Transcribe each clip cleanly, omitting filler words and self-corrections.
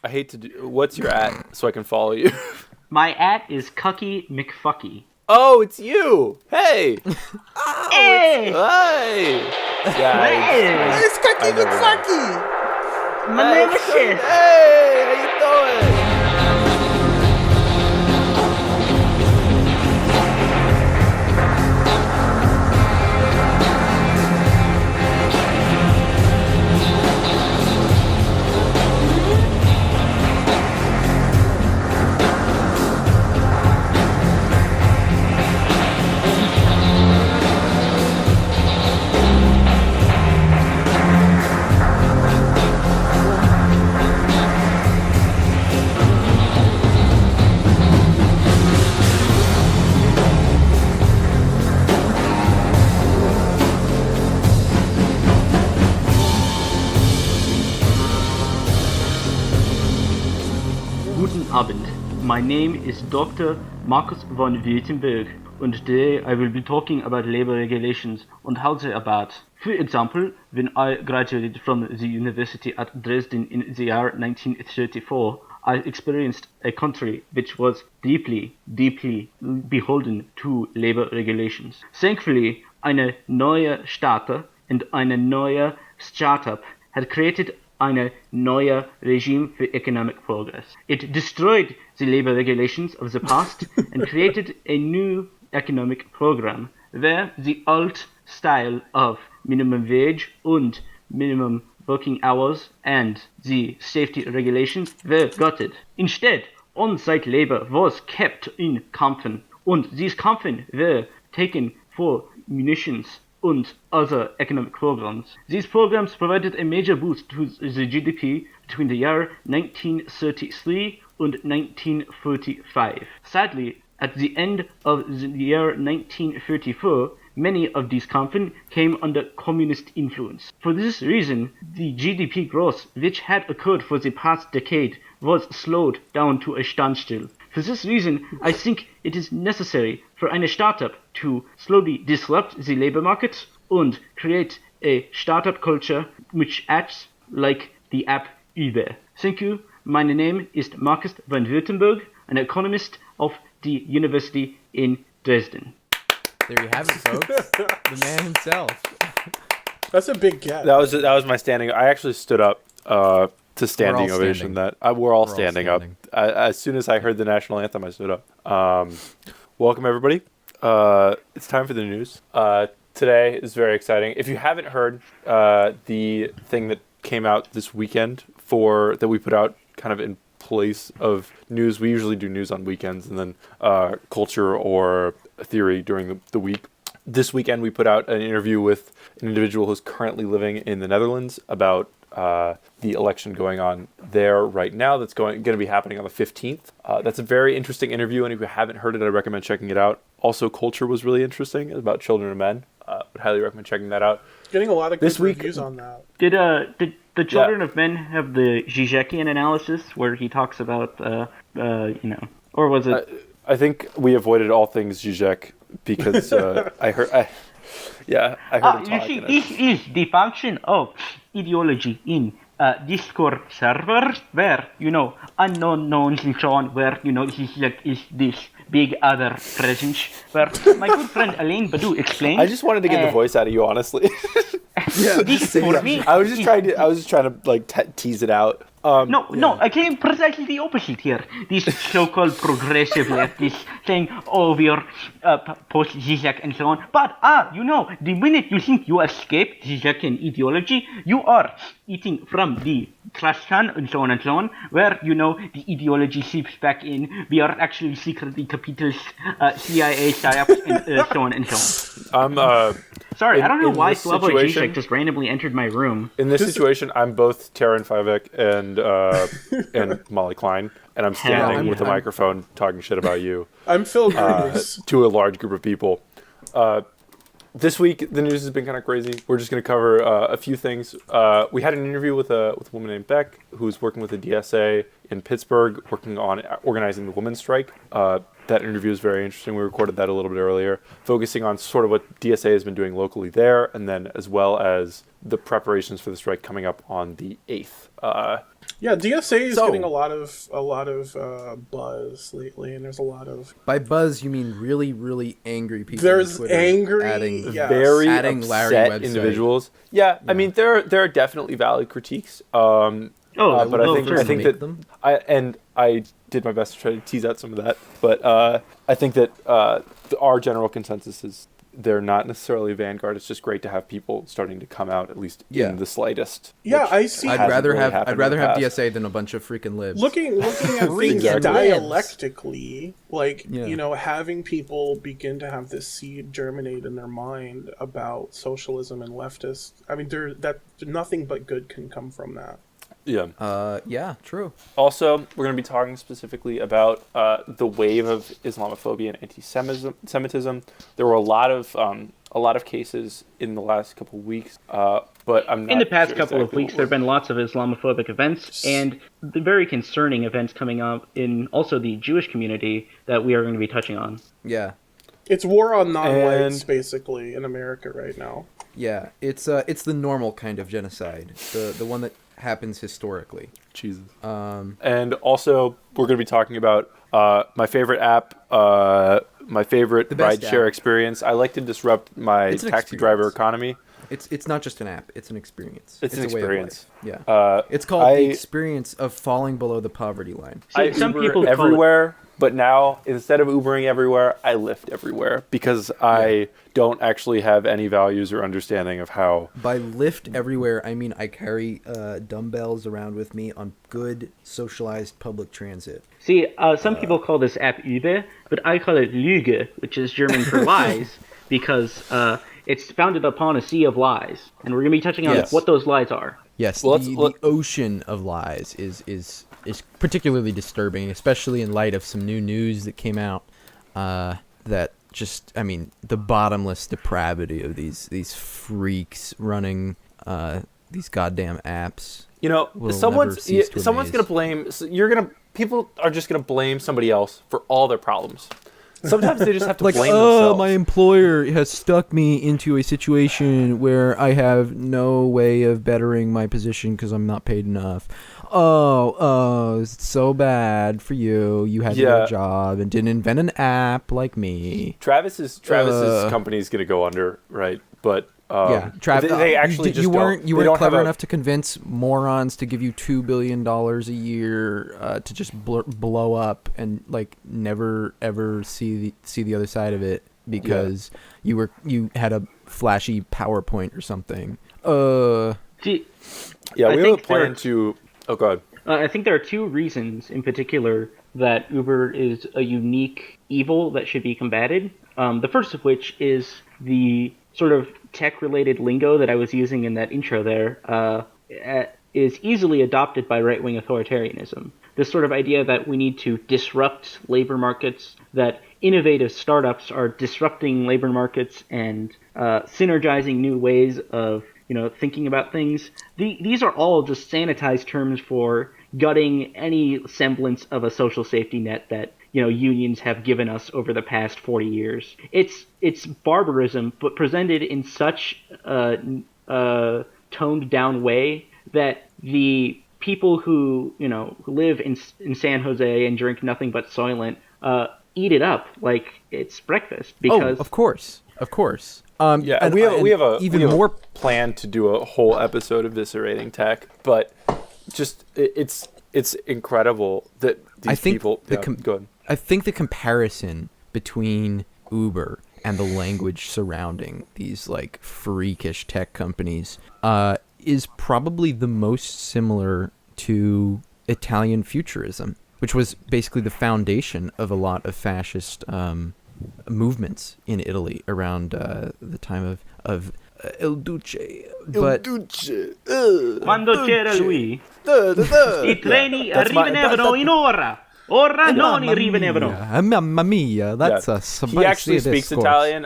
I hate to do. What's your at so I can follow you? My at is Cucky McFucky. Oh, it's you! Hey! Oh, Hey! Hey! Yeah, Hey! It's Cookie never know. McFucky! My name is Sis. Hey! How you doing? Guten Abend. My name is Dr. Markus von Württemberg, and today I will be talking about labor regulations and how they are bad. For example, when I graduated from the university at Dresden in the year 1934, I experienced a country which was deeply beholden to labor regulations. Thankfully, eine neue Starter and eine neue Startup had created eine neue regime for economic progress. It destroyed the labor regulations of the past and created a new economic program where the old style of minimum wage and minimum working hours and the safety regulations were gutted. Instead, on-site labor was kept in Kampen, and these Kampen were taken for munitions and other economic programs. These programs provided a major boost to the GDP between the year 1933 and 1945. Sadly, at the end of the year 1934, many of these companies came under communist influence. For this reason, the GDP growth which had occurred for the past decade was slowed down to a standstill. For this reason, I think it is necessary for eine startup to slowly disrupt the labor market and create a startup culture which acts like the app Uber. Thank you. My name is Markus von Württemberg, an economist of the University in Dresden. There you have it, folks. The man himself. That's a big get. That was my standing. I actually stood up to standing We're all ovation. standing. We're all standing up. standing. As soon as I heard the national anthem, I stood up. Welcome everybody. It's time for the news. Today is very exciting. If you haven't heard the thing that came out this weekend that we put out kind of in place of news, we usually do news on weekends and then culture or theory during the week. This weekend we put out an interview with an individual who's currently living in the Netherlands about the election going on there right now that's going to be happening on the 15th. That's a very interesting interview, and if you haven't heard it, I recommend checking it out. Also, culture was really interesting. It's about children and men. Would highly recommend checking that out. Getting a lot of good This week- reviews on that. Did the Children of Men have the Zizekian analysis where he talks about or was it? I think we avoided all things Zizek because I heard him You talk. see, and this is the function of ideology in Discord servers where, unknown knowns and so on, where, Zizek is this big other presence, where my good friend Alain Badu explained. I just wanted to get the voice out of you, honestly. This for me. I was just trying to like tease it out. No, I claim precisely the opposite here. These so-called progressive leftists saying, we are post-Zizek and so on. But, the minute you think you escape Zizekian ideology, you are eating from the trash can and so on, where, the ideology seeps back in. We are actually secretly capitalist CIA psyops and so on and so on. Sorry, I don't know why Slavoj Zizek just randomly entered my room. In this situation, I'm both Taran Fivek and Molly Klein, and I'm standing with a microphone talking shit about you I'm Phil Griggs. to a large group of people. This week, the news has been kind of crazy. We're just going to cover a few things. We had an interview with a woman named Beck, who's working with the DSA in Pittsburgh, working on organizing the women's strike. that interview is very interesting. We recorded that a little bit earlier, focusing on sort of what DSA has been doing locally there, and then as well as the preparations for the strike coming up on the 8th. Yeah, DSA is So- getting a lot of buzz lately, and there's a lot of By buzz, you mean really, really angry people. There's on Twitter angry- adding, Yes. Very adding Larry upset website. individuals. Yeah, I mean there are definitely valid critiques. But I think Make that them. I did my best to try to tease out some of that. But I think that our general consensus is they're not necessarily vanguard. It's just great to have people starting to come out, at least Yeah. in the slightest. Yeah, which I see. hasn't I'd rather really have happened I'd rather in the have past. DSA than a bunch of freaking libs. Looking at things Exactly. dialectically, like Yeah. having people begin to have this seed germinate in their mind about socialism and leftists. I mean, nothing but good can come from that. Yeah. Yeah, true. Also, we're going to be talking specifically about the wave of Islamophobia and anti-Semitism. There were a lot of cases in the last couple of weeks, but I'm not In the past sure couple of exactly weeks, what there have been lots of Islamophobic events and the very concerning events coming up in also the Jewish community that we are going to be touching on. Yeah. It's war on non-whites, And- basically, in America right now. Yeah, it's the normal kind of genocide, the one that happens historically. Jesus. And also, we're going to be talking about my favorite app, my favorite The best rideshare app. experience. I like to disrupt my It's an taxi driver experience. economy. It's not just an app; it's an experience. It's an a way of experience. life. Yeah, it's called I- the experience of falling below the poverty line. See, I some Uber people call it- everywhere, but now instead of Ubering everywhere, I Lyft everywhere because I don't actually have any values or understanding of how. By Lyft everywhere, I mean I carry dumbbells around with me on good socialized public transit. See, some people call this app Uber, but I call it Lüge, which is German for lies, because it's founded upon a sea of lies. And we're going to be touching on Yes. what those lies are. Yes, Well, the ocean of lies is particularly disturbing, especially in light of some new news that came out that just, I mean, the bottomless depravity of these freaks running these goddamn apps. You know, will someone's never cease to someone's amaze. gonna blame. People are just gonna blame somebody else for all their problems. Sometimes they just have to Like, blame oh, themselves. my employer has stuck me into a situation where I have no way of bettering my position because I'm not paid enough. Oh, it's so bad for you. You had to get Yeah. a job and didn't invent an app like me. Travis's company is gonna go under, right? But Yeah, Travis, they actually you weren't they don't clever have a- enough to convince morons to give you $2 billion a year to just blow up and like never ever see the other side of it because you had a flashy PowerPoint or something. See, Yeah, I we have a think there plan are- to. Oh, go ahead. I think there are two reasons in particular that Uber is a unique evil that should be combated. The first of which is the sort of tech-related lingo that I was using in that intro there is easily adopted by right-wing authoritarianism. This sort of idea that we need to disrupt labor markets, that innovative startups are disrupting labor markets and synergizing new ways of thinking about things. These are all just sanitized terms for gutting any semblance of a social safety net that unions have given us over the past 40 years. It's barbarism, but presented in such a toned down way that the people who live in San Jose and drink nothing but Soylent eat it up like it's breakfast. Because of course. Yeah, and we have a more plan to do a whole episode of eviscerating tech, but just it's incredible that these people. Go ahead. I think the comparison between Uber and the language surrounding these like freakish tech companies is probably the most similar to Italian futurism, which was basically the foundation of a lot of fascist movements in Italy around the time of Il Duce. But quando c'era lui, i treni arrivavano in ora. Ora non arrivavano. Mamma mia, that's a He actually speaks discourse. Italian.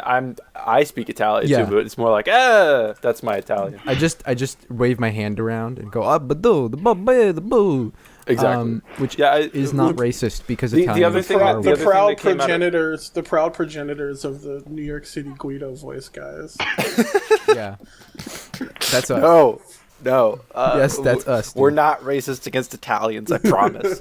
I speak Italian Yeah. too, but it's more like that's my Italian. I just wave my hand around and go the boo. Exactly. Which Yeah, is not racist because the Italians other thing are that- The proud that came out of- progenitors, the proud progenitors of the New York City Guido voice guys. yeah. That's us. No. Yes, that's us, dude. We're not racist against Italians, I promise.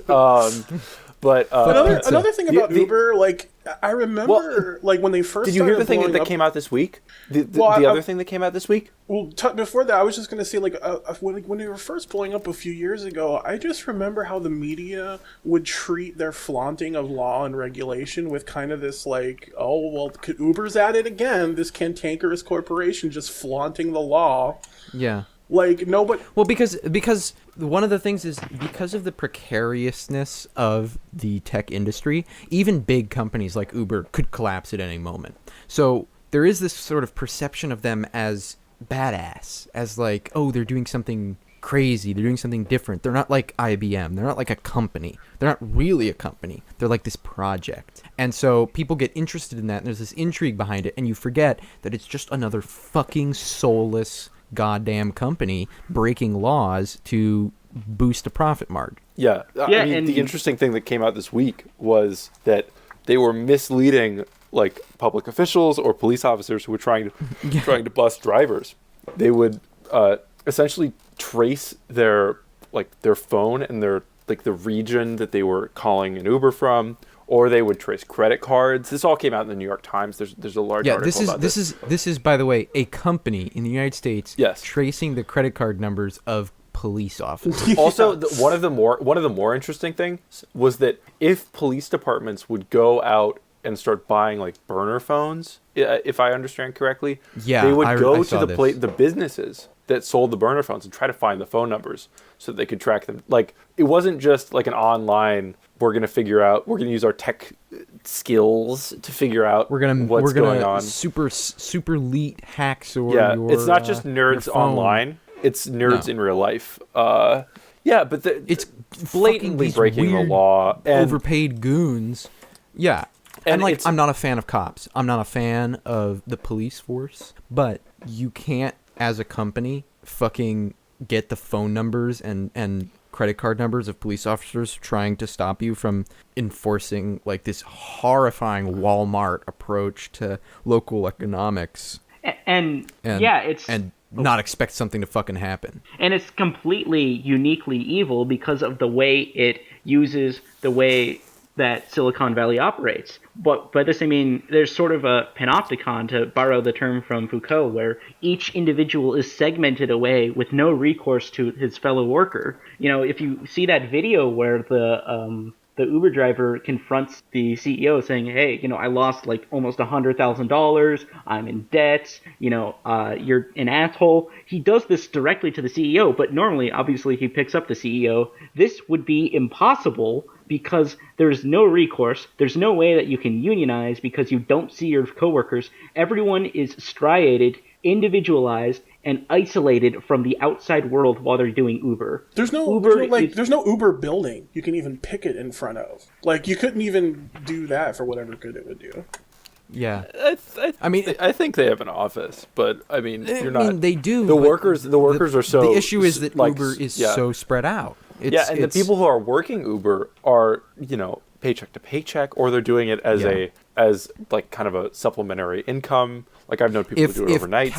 But Pizza. Another thing about The- Uber, like I remember, like when they first did you hear started the thing blowing that up- came out this week? The Well, other thing that came out this week? Well, before that, I was just going to say, like, when they were first blowing up a few years ago, I just remember how the media would treat their flaunting of law and regulation with kind of this, like, oh, well, Uber's at it again, this cantankerous corporation just flaunting the law. Yeah. Like, nobody... Well, because one of the things is because of the precariousness of the tech industry, even big companies like Uber could collapse at any moment. So there is this sort of perception of them as badass, as like, oh, they're doing something crazy, they're doing something different. They're not like IBM. They're not like a company. They're not really a company. They're like this project. And so people get interested in that, and there's this intrigue behind it, and you forget that it's just another fucking soulless goddamn company breaking laws to boost a profit margin. Yeah. I mean, the interesting thing that came out this week was that they were misleading like public officials or police officers who were trying to bust drivers. They would essentially trace their phone and their like the region that they were calling an Uber from, or they would trace credit cards. This all came out in the New York Times. There's a large article about this. This is by the way a company in the United States Yes. tracing the credit card numbers of police officers. Also, one of the more interesting things was that if police departments would go out and start buying like burner phones, if I understand correctly, Yeah, they would I go saw to this. the businesses that sold the burner phones and try to find the phone numbers so that they could track them. Like, it wasn't just like an online, we're going to use our tech skills to figure out what's going on. super elite hacks or Yeah, your, it's not just your nerds phone. online. It's nerds No. in real life. Yeah, but It's blatantly these breaking the weird, law. And overpaid goons. Yeah. And And like, it's- I'm not a fan of cops. I'm not a fan of the police force. But you can't, as a company, fucking get the phone numbers and credit card numbers of police officers trying to stop you from enforcing like this horrifying Walmart approach to local economics. And And, yeah, it's and not expect something to fucking happen. and it's completely uniquely evil because of the way it uses the way that Silicon Valley operates. But by this I mean there's sort of a panopticon, to borrow the term from Foucault, where each individual is segmented away with no recourse to his fellow worker. You know, if you see that video where the Uber driver confronts the CEO saying, hey, you know, I lost like almost $100,000. I'm in debt. You know, you're an asshole. He does this directly to the CEO, but normally, obviously, he picks up the CEO. This would be impossible because there's no recourse. There's no way that you can unionize because you don't see your coworkers. Everyone is striated, individualized, and isolated from the outside world while they're doing Uber. There's no Uber building you can even picket in front of. Like, you couldn't even do that for whatever good it would do. Yeah. I mean, I think they have an office, but I mean, you're not. I mean, they do. The but workers are so. The issue is that like, Uber is yeah. so spread out. Yeah, and the people who are working Uber are, you know, paycheck to paycheck, or they're doing it as as like kind of a supplementary income. Like, I've known people who do it overnight.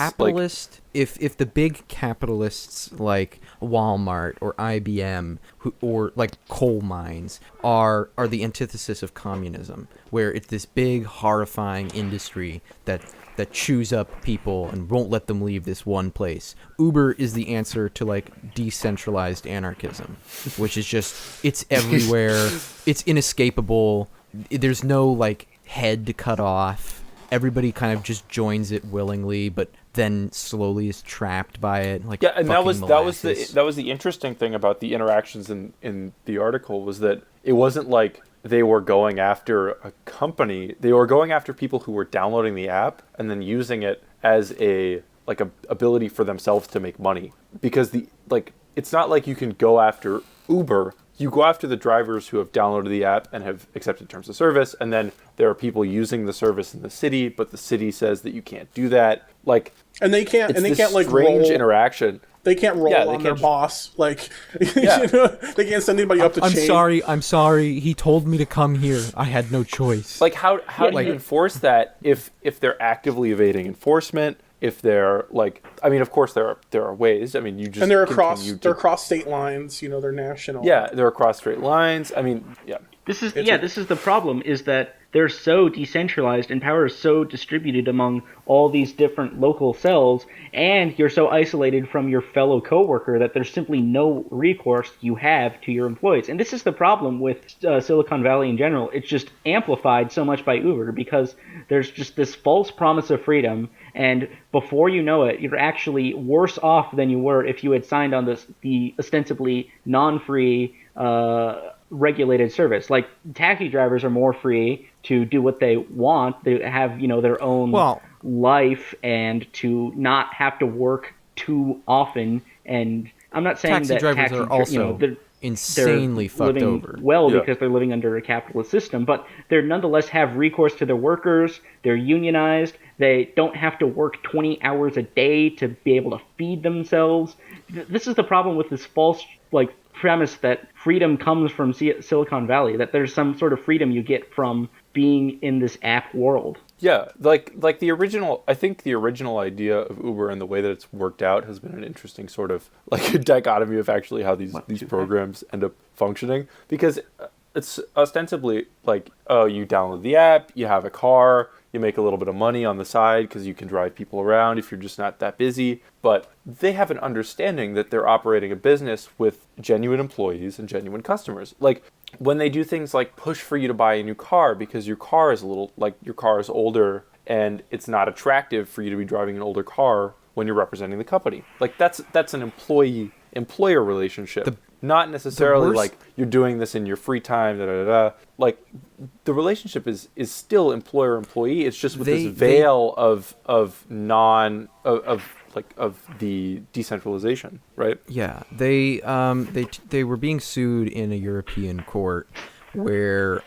If the big capitalists like Walmart or IBM or like coal mines are the antithesis of communism, where it's this big horrifying industry that chews up people and won't let them leave this one place. Uber is the answer to like decentralized anarchism, which is just, it's everywhere. It's inescapable. There's no like head to cut off. Everybody kind of just joins it willingly, but then slowly is trapped by it. Like, yeah, and that was molasses. the interesting thing about the interactions in the article, was that it wasn't like they were going after a company. They were going after people who were downloading the app and then using it as a ability for themselves to make money. Because it's not like you can go after Uber. You go after the drivers who have downloaded the app and have accepted terms of service, and then there are people using the service in the city, but the city says that you can't do that. Like, And they can't it's and they this can't like strange roll interaction. They can't roll Yeah, on their boss. Like, Yeah. you know, they can't send anybody up the chain. I'm sorry. He told me to come here. I had no choice. Like, how do you enforce that if they're actively evading enforcement? If they're like, I mean, of course there are ways. I mean, you just And they're across state lines. You know, they're national. Yeah, they're across state lines. I mean, yeah. This is the problem, is that they're so decentralized and power is so distributed among all these different local cells, and you're so isolated from your fellow coworker that there's simply no recourse you have to your employees. And this is the problem with Silicon Valley in general. It's just amplified so much by Uber because there's just this false promise of freedom, and before you know it, you're actually worse off than you were if you had signed on the ostensibly non-free regulated service. Like, taxi drivers are more free to do what they want. They have, their own life and to not have to work too often. And I'm not saying taxi that drivers are also insanely fucked over. Because they're living under a capitalist system, but they nonetheless have recourse to their workers. They're unionized. They don't have to work 20 hours a day to be able to feed themselves. This is the problem with this false premise that freedom comes from Silicon Valley, that there's some sort of freedom you get from being in this app world. Yeah, like the original, I think the original idea of Uber and the way that it's worked out has been an interesting sort of like a dichotomy of actually how these programs end up functioning, because it's ostensibly like, oh, you download the app, you have a car, you make a little bit of money on the side because you can drive people around if you're just not that busy. But they have an understanding that they're operating a business with genuine employees and genuine customers. Like, when they do things like push for you to buy a new car because your car is your car is older and it's not attractive for you to be driving an older car when you're representing the company. Like, that's an employer relationship. Not necessarily like you're doing this in your free time, Like, the relationship is still employer-employee. It's just with this veil of the decentralization, right? Yeah, they were being sued in a European court where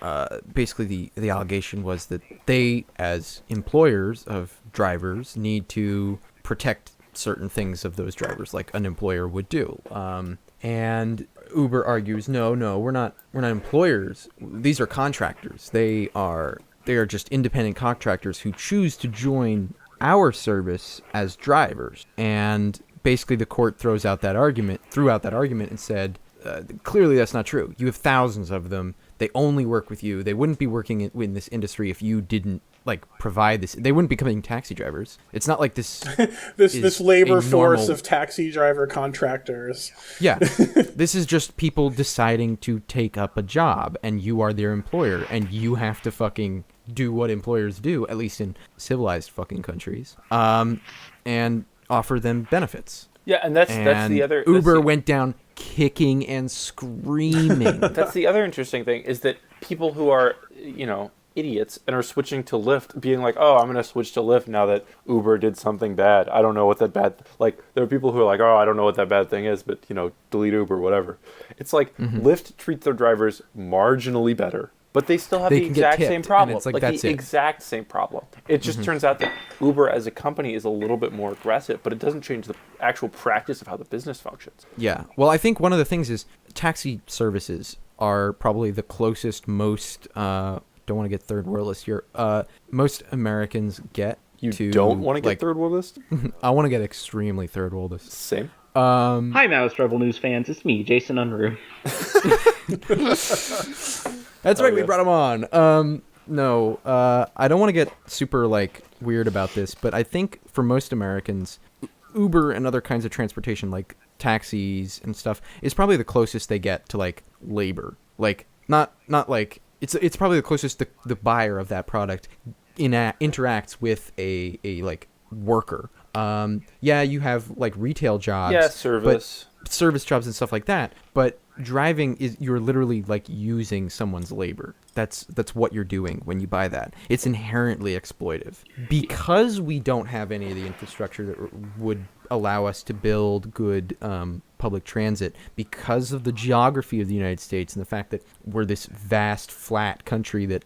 basically the allegation was that they, as employers of drivers, need to protect certain things of those drivers, like an employer would do. And Uber argues, no, we're not employers. These are contractors. They are just independent contractors who choose to join our service as drivers. And basically the court threw out that argument and said, clearly that's not true. You have thousands of them. They only work with you. They wouldn't be working in this industry if you didn't provide this. They wouldn't be becoming taxi drivers. It's not like this this labor force of taxi driver contractors. Yeah. This is just people deciding to take up a job, and you are their employer, and you have to fucking do what employers do, at least in civilized fucking countries, and offer them benefits. Yeah, and that's the other... Uber went down kicking and screaming. That's the other interesting thing, is that people who are, idiots and are switching to Lyft, being like, oh, I'm going to switch to Lyft now that Uber did something bad. I don't know what that bad... there are people who are like, oh, I don't know what that bad thing is, but, delete Uber, whatever. It's like, Lyft treats their drivers marginally better, but they still have the exact same problem. It's the exact same problem. It just turns out that Uber as a company is a little bit more aggressive, but it doesn't change the actual practice of how the business functions. Yeah. Well, I think one of the things is taxi services are probably the closest most... don't want to get third worldist here. Most Americans get You don't want to get third worldist? I want to get extremely third worldist. Same. Hi, Mouse Rebel News fans. It's me, Jason Unruh. That's right. We brought him on. No, I don't want to get super weird about this, but I think for most Americans, Uber and other kinds of transportation like taxis and stuff is probably the closest they get to labor. Not it's probably the closest the buyer of that product interacts with a worker. Yeah, you have retail jobs. Yeah, service jobs and stuff like that. But driving you're literally using someone's labor. That's what you're doing when you buy that. It's inherently exploitive. Because we don't have any of the infrastructure that would allow us to build good public transit, because of the geography of the United States and the fact that we're this vast, flat country that,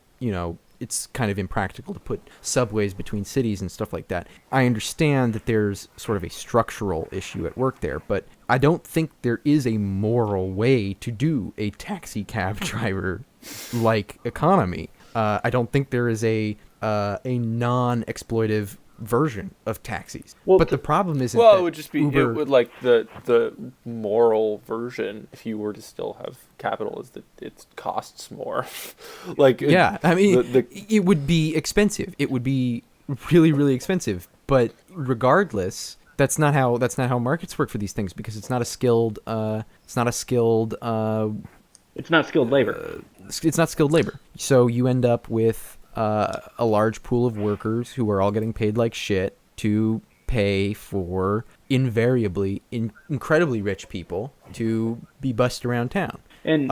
it's kind of impractical to put subways between cities and stuff like that. I understand that there's sort of a structural issue at work there, but I don't think there is a moral way to do a taxi cab driver like economy. I don't think there is a non-exploitive version of taxis. Well, but the problem isn't Well, that it would just be Uber, it would like the moral version, if you were to still have capital, is that it costs more. Like yeah, I mean, it would be expensive. It would be really, really expensive. But regardless, that's not how markets work for these things, because it's not skilled labor. It's not skilled labor. So you end up with a large pool of workers who are all getting paid like shit to pay for invariably incredibly rich people to be bussed around town. And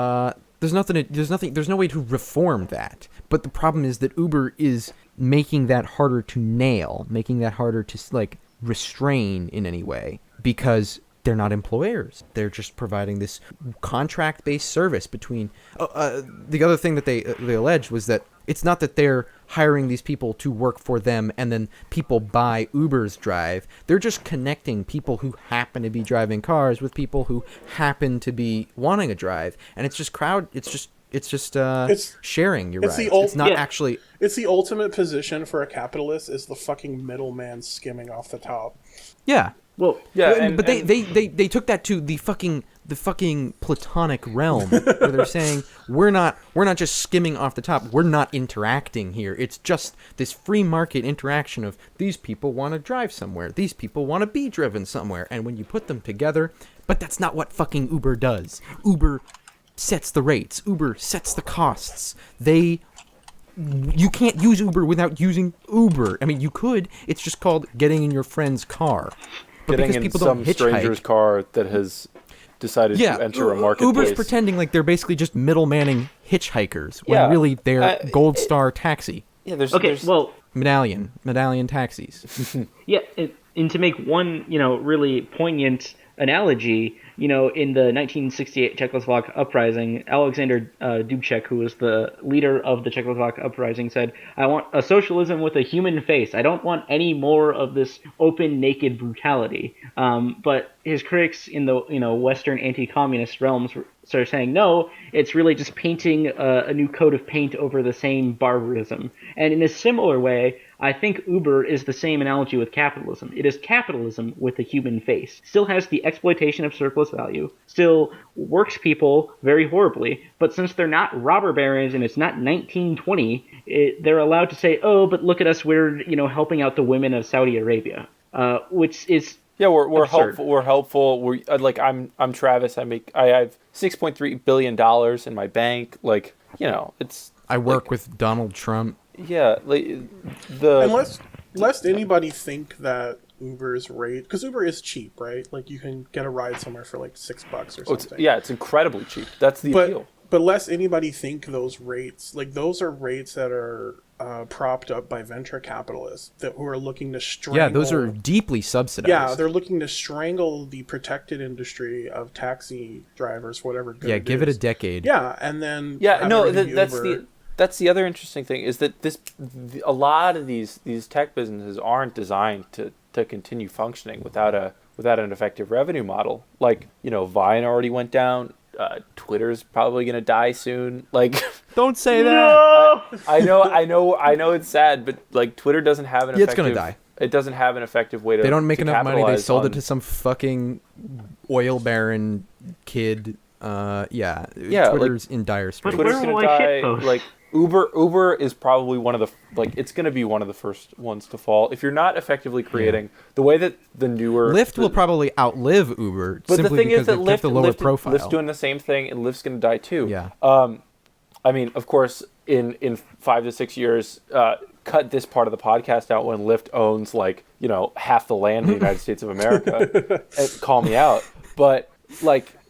there's no way to reform that. But the problem is that Uber is making that harder to nail, making that harder to like restrain in any way, because they're not employers. They're just providing this contract-based service between. The other thing that they alleged was that it's not that they're hiring these people to work for them and then people buy Uber's drive. They're just connecting people who happen to be driving cars with people who happen to be wanting a drive, and it's just sharing your rides. It's not actually. It's the ultimate position for a capitalist, is the fucking middleman skimming off the top. Yeah. well, yeah, But they took that to the fucking platonic realm where they're saying we're not just skimming off the top. We're not interacting here. It's just this free market interaction of these people want to drive somewhere. These people want to be driven somewhere. And when you put them together, but that's not what fucking Uber does. Uber sets the rates. Uber sets the costs. You can't use Uber without using Uber. I mean, you could. It's just called getting in your friend's car. But getting because in people some don't hitchhike, stranger's car that has decided to enter a marketplace. Uber's pretending like they're basically just middlemanning hitchhikers when really they're Gold Star Taxi. Yeah, there's Medallion taxis. Yeah, and to make one, really poignant analogy, in the 1968 Czechoslovak uprising, Alexander Dubček, who was the leader of the Czechoslovak uprising, said, "I want a socialism with a human face. I don't want any more of this open, naked brutality." But his critics in the Western anti-communist realms started saying, no, it's really just painting a new coat of paint over the same barbarism. And in a similar way, I think Uber is the same analogy with capitalism. It is capitalism with a human face. Still has the exploitation of surplus value. Still works people very horribly. But since they're not robber barons and it's not 1920, they're allowed to say, oh, but look at us, we're helping out the women of Saudi Arabia, which is we're absurd. helpful. We're helpful. We're I'm Travis. I have $6.3 billion in my bank. It's. I work with Donald Trump. Yeah, Lest anybody think that Uber's rate, because Uber is cheap, right? Like you can get a ride somewhere for like $6 or something. It's incredibly cheap. That's the appeal. But lest anybody think those rates, like those are rates that are propped up by venture capitalists who are looking to strangle. Yeah, those are deeply subsidized. Yeah, they're looking to strangle the protected industry of taxi drivers, whatever. Good give it a decade. Yeah, and then that's the other interesting thing, is that a lot of these tech businesses aren't designed to continue functioning without an effective revenue model. Like, Vine already went down. Twitter's probably gonna die soon. Don't say No! that. I know it's sad, but Twitter doesn't have an effective. It's gonna die. It doesn't have an effective way to. They don't make enough money. They sold on... it to some fucking oil baron kid. Twitter's in dire straits. But Twitter's where will gonna I die. shitpost? Uber is probably one of the it's going to be one of the first ones to fall if you're not effectively creating the way that the newer Lyft will probably outlive Uber. But the thing is that Lyft's doing the same thing, and Lyft's going to die too. Yeah. I mean, of course, in 5 to 6 years, cut this part of the podcast out when Lyft owns half the land in the United States of America. And call me out, but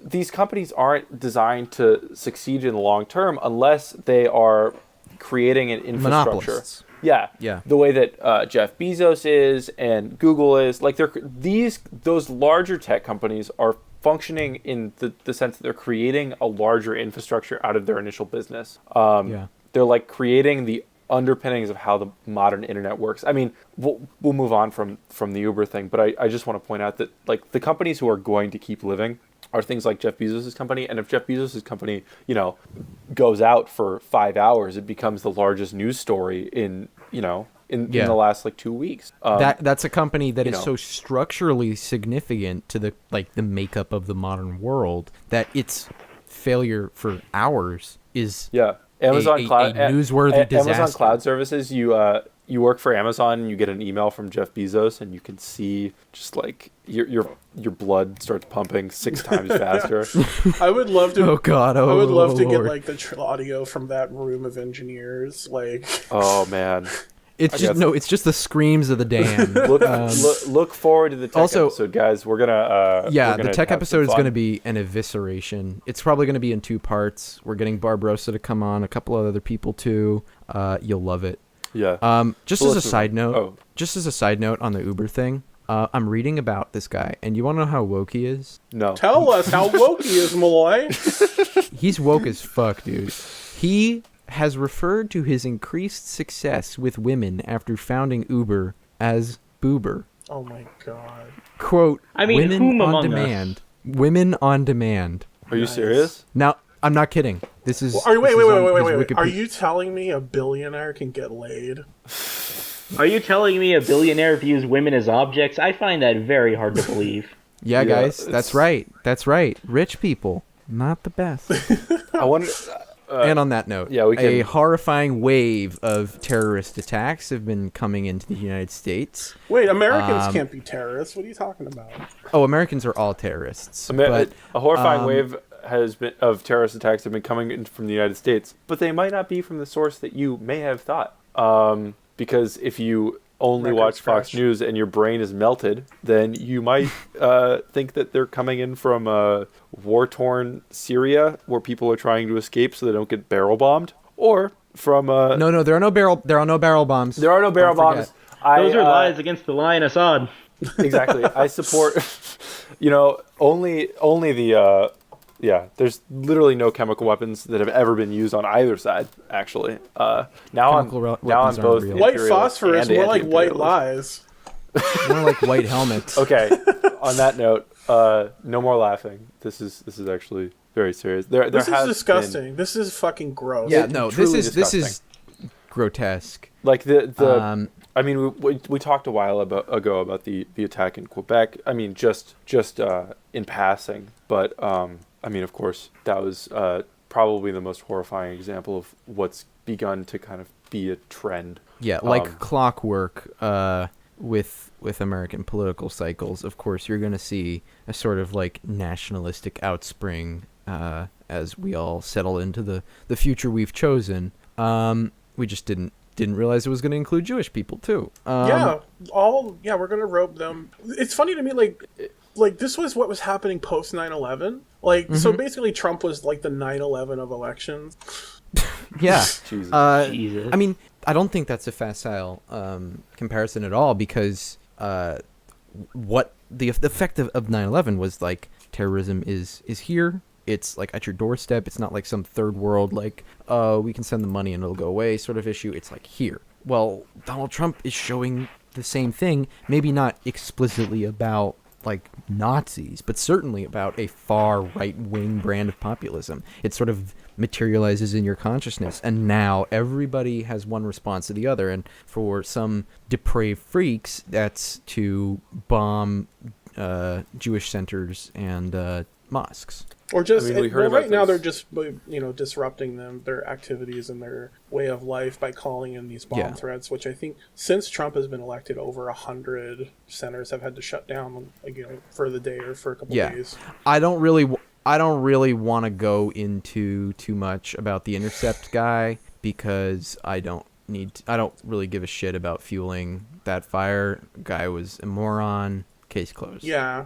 these companies aren't designed to succeed in the long term unless they are creating an infrastructure. Monopolists. Yeah. The way that Jeff Bezos is and Google is, those larger tech companies are functioning in the sense that they're creating a larger infrastructure out of their initial business. They're creating underpinnings of how the modern internet works. I mean, we'll move on from the Uber thing, but I just want to point out that like the companies who are going to keep living are things like Jeff Bezos' company. And if Jeff Bezos' company, goes out for 5 hours, it becomes the largest news story in the last like 2 weeks. That's a company that is so structurally significant to the makeup of the modern world that its failure for hours is Amazon Cloud, a newsworthy disaster. Amazon Cloud Services, you work for Amazon and you get an email from Jeff Bezos and you can see just like your blood starts pumping 6 times faster. I would love to. Oh God! I would love to Lord. get like the audio from that room of engineers. Like, oh man. It's just the screams of the damned. Look forward to the tech episode, guys. We're gonna the tech episode is gonna be an evisceration. It's probably gonna be in 2 parts. We're getting Barbarossa to come on, a couple of other people too. You'll love it. Yeah. Just as a side note on the Uber thing, I'm reading about this guy, and you want to know how woke he is? No. Tell us how woke he is, Malloy. He's woke as fuck, dude. He has referred to his increased success with women after founding Uber as boober. Oh my God. Quote, I mean, women whom on among demand. us? Women on demand. Are you serious? Now, I'm not kidding. This is... Wait. Wikipedia. Are you telling me a billionaire can get laid? Are you telling me a billionaire views women as objects? I find that very hard to believe. Yeah, guys, that's right. That's right. Rich people, not the best. I wonder... and on that note, a horrifying wave of terrorist attacks have been coming into the United States. Wait, Americans can't be terrorists. What are you talking about? Oh, Americans are all terrorists. A horrifying wave of terrorist attacks have been coming in from the United States, but they might not be from the source that you may have thought. Because if you only watch Fox News and your brain is melted, then you might think that they're coming in from war-torn Syria, where people are trying to escape so they don't get barrel bombed, or from No, there are no barrel bombs. There are no barrel bombs. Those are lies against the lion Assad. Exactly. I support. Only the. There's literally no chemical weapons that have ever been used on either side. Actually, now I'm both white phosphorus, more like white lies. More like white helmets. Okay. On that note, no more laughing. This is actually very serious. This is disgusting. This is fucking gross. Yeah, no, this is grotesque. Like I mean, we talked a while ago about the attack in Quebec. I mean, just in passing, but I mean, of course, that was probably the most horrifying example of what's begun to kind of be a trend. Yeah, like clockwork with American political cycles. Of course, you're going to see a sort of like nationalistic outspring as we all settle into the future we've chosen. We just didn't realize it was going to include Jewish people too. We're going to rope them. It's funny to me, like this was what was happening post 9/11. So basically Trump was like the 9/11 of elections. Yeah. Jesus. I mean, I don't think that's a facile comparison at all, because what the effect of 9/11 was, like, terrorism is here. It's like at your doorstep. It's not like some third world, like, we can send the money and it'll go away sort of issue. It's like here. Well, Donald Trump is showing the same thing, maybe not explicitly about like Nazis, but certainly about a far right-wing brand of populism. It sort of materializes in your consciousness, and now everybody has one response to the other. And for some depraved freaks, that's to bomb Jewish centers and mosques. Or just, right now they're just, disrupting their activities and their way of life by calling in these bomb threats, which I think since Trump has been elected, over 100 centers have had to shut down, for the day or for a couple days. I don't really want to go into too much about the Intercept guy, because I don't really give a shit about fueling that fire. Guy was a moron. Case closed. Yeah.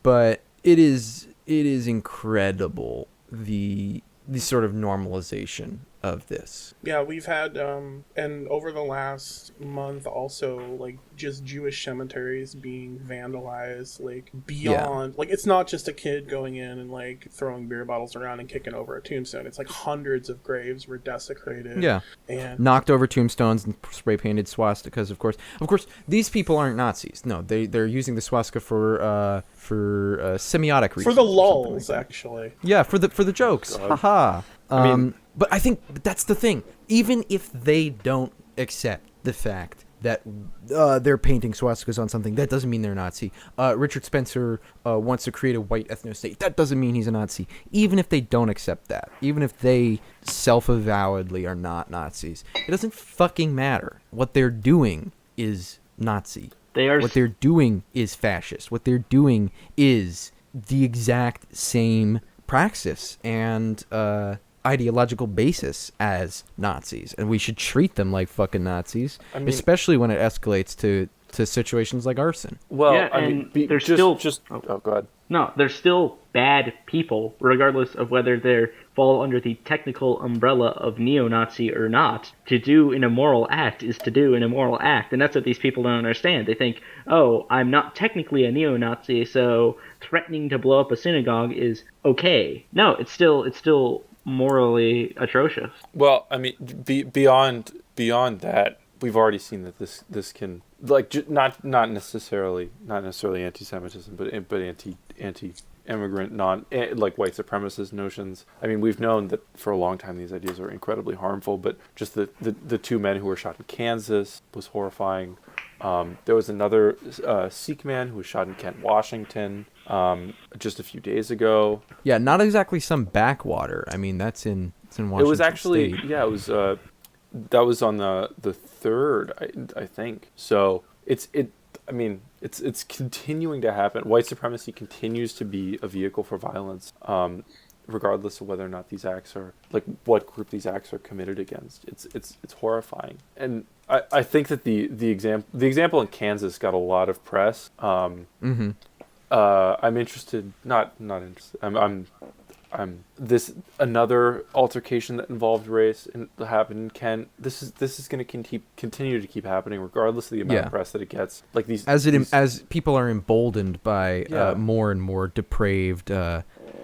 But it is incredible the sort of normalization of this. Yeah, we've had, and over the last month also, like, just Jewish cemeteries being vandalized, like, beyond, like, it's not just a kid going in and, like, throwing beer bottles around and kicking over a tombstone. It's, like, hundreds of graves were desecrated. Yeah. And Knocked over tombstones and spray-painted swastikas, of course. Of course, these people aren't Nazis. No, they're using the swastika for semiotic reasons. for the or something lulls, like that. actually. Yeah, for the jokes. Haha. I mean- but I think that's the thing. Even if they don't accept the fact that they're painting swastikas on something, that doesn't mean they're Nazi. Richard Spencer wants to create a white ethno-state. That doesn't mean he's a Nazi. Even if they don't accept that, even if they self-avowedly are not Nazis, it doesn't fucking matter. What they're doing is Nazi. What they're doing is fascist. What they're doing is the exact same praxis and ideological basis as Nazis, and we should treat them like fucking Nazis, I mean, especially when it escalates to situations like arson. well, Yeah, I mean, and there's go still- ahead. No, they're still bad people, regardless of whether they fall under the technical umbrella of neo-Nazi or not. To do an immoral act is to do an immoral act, and that's what these people don't understand. They think, oh, I'm not technically a neo-Nazi, so threatening to blow up a synagogue is okay. No, it's still morally atrocious. Well, I mean, beyond that, we've already seen that this can, like, not necessarily anti-Semitism, but anti-immigrant, like white supremacist notions. I mean, we've known that for a long time these ideas are incredibly harmful. But just the two men who were shot in Kansas was horrifying. There was another Sikh man who was shot in Kent, Washington, just a few days ago. Yeah, not exactly some backwater. I mean, it's in Washington It was actually State. it was that was on the 3rd, I think. So it's continuing to happen. White supremacy continues to be a vehicle for violence, regardless of whether or not these acts are, like, what group these acts are committed against. It's horrifying. And I think that the example in Kansas got a lot of press. I'm interested, not interested. I'm this another altercation that involved race and happened in Kent. This is going to continue to keep happening regardless of the amount of press that it gets. Like as people are emboldened by more and more depraved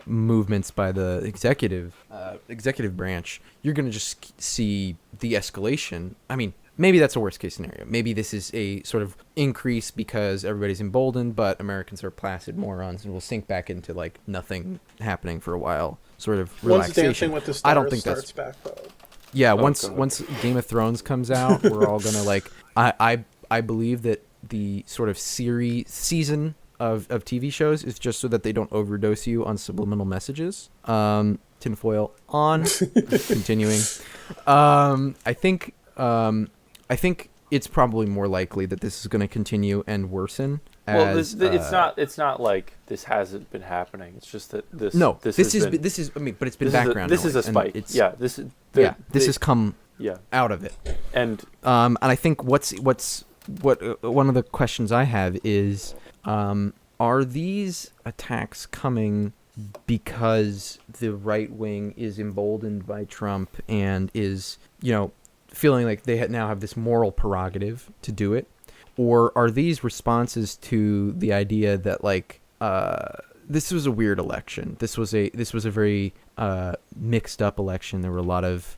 movements by the executive branch, you're going to just see the escalation. I mean, maybe that's a worst case scenario. Maybe this is a sort of increase because everybody's emboldened, but Americans are placid morons and will sink back into, like, nothing happening for a while, sort of relaxation. Once Dancing with the Stars I don't think starts that's back up. Yeah, once Game of Thrones comes out, we're all gonna, like, I believe that the sort of season of TV shows is just so that they don't overdose you on subliminal messages. Tinfoil on. Continuing. I think it's probably more likely that this is going to continue and worsen. It's not like this hasn't been happening. It's just that this. No, this is. I mean, but it's been background. This is a spike. This has come out of it. And I think what one of the questions I have is, are these attacks coming because the right wing is emboldened by Trump and is, feeling like they now have this moral prerogative to do it? Or are these responses to the idea that, like, this was a weird election. This was a very mixed up election. There were a lot of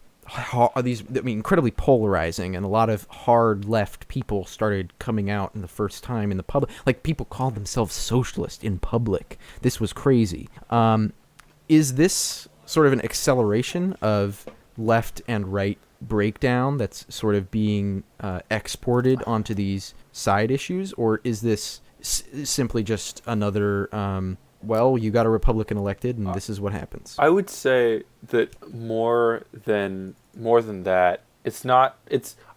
incredibly polarizing, and a lot of hard left people started coming out in the first time in the public. Like, people called themselves socialist in public. This was crazy. Is this sort of an acceleration of left and right breakdown that's sort of being exported onto these side issues, or is this simply just another you got a Republican elected and this is what happens? I would say that more than that, it's not.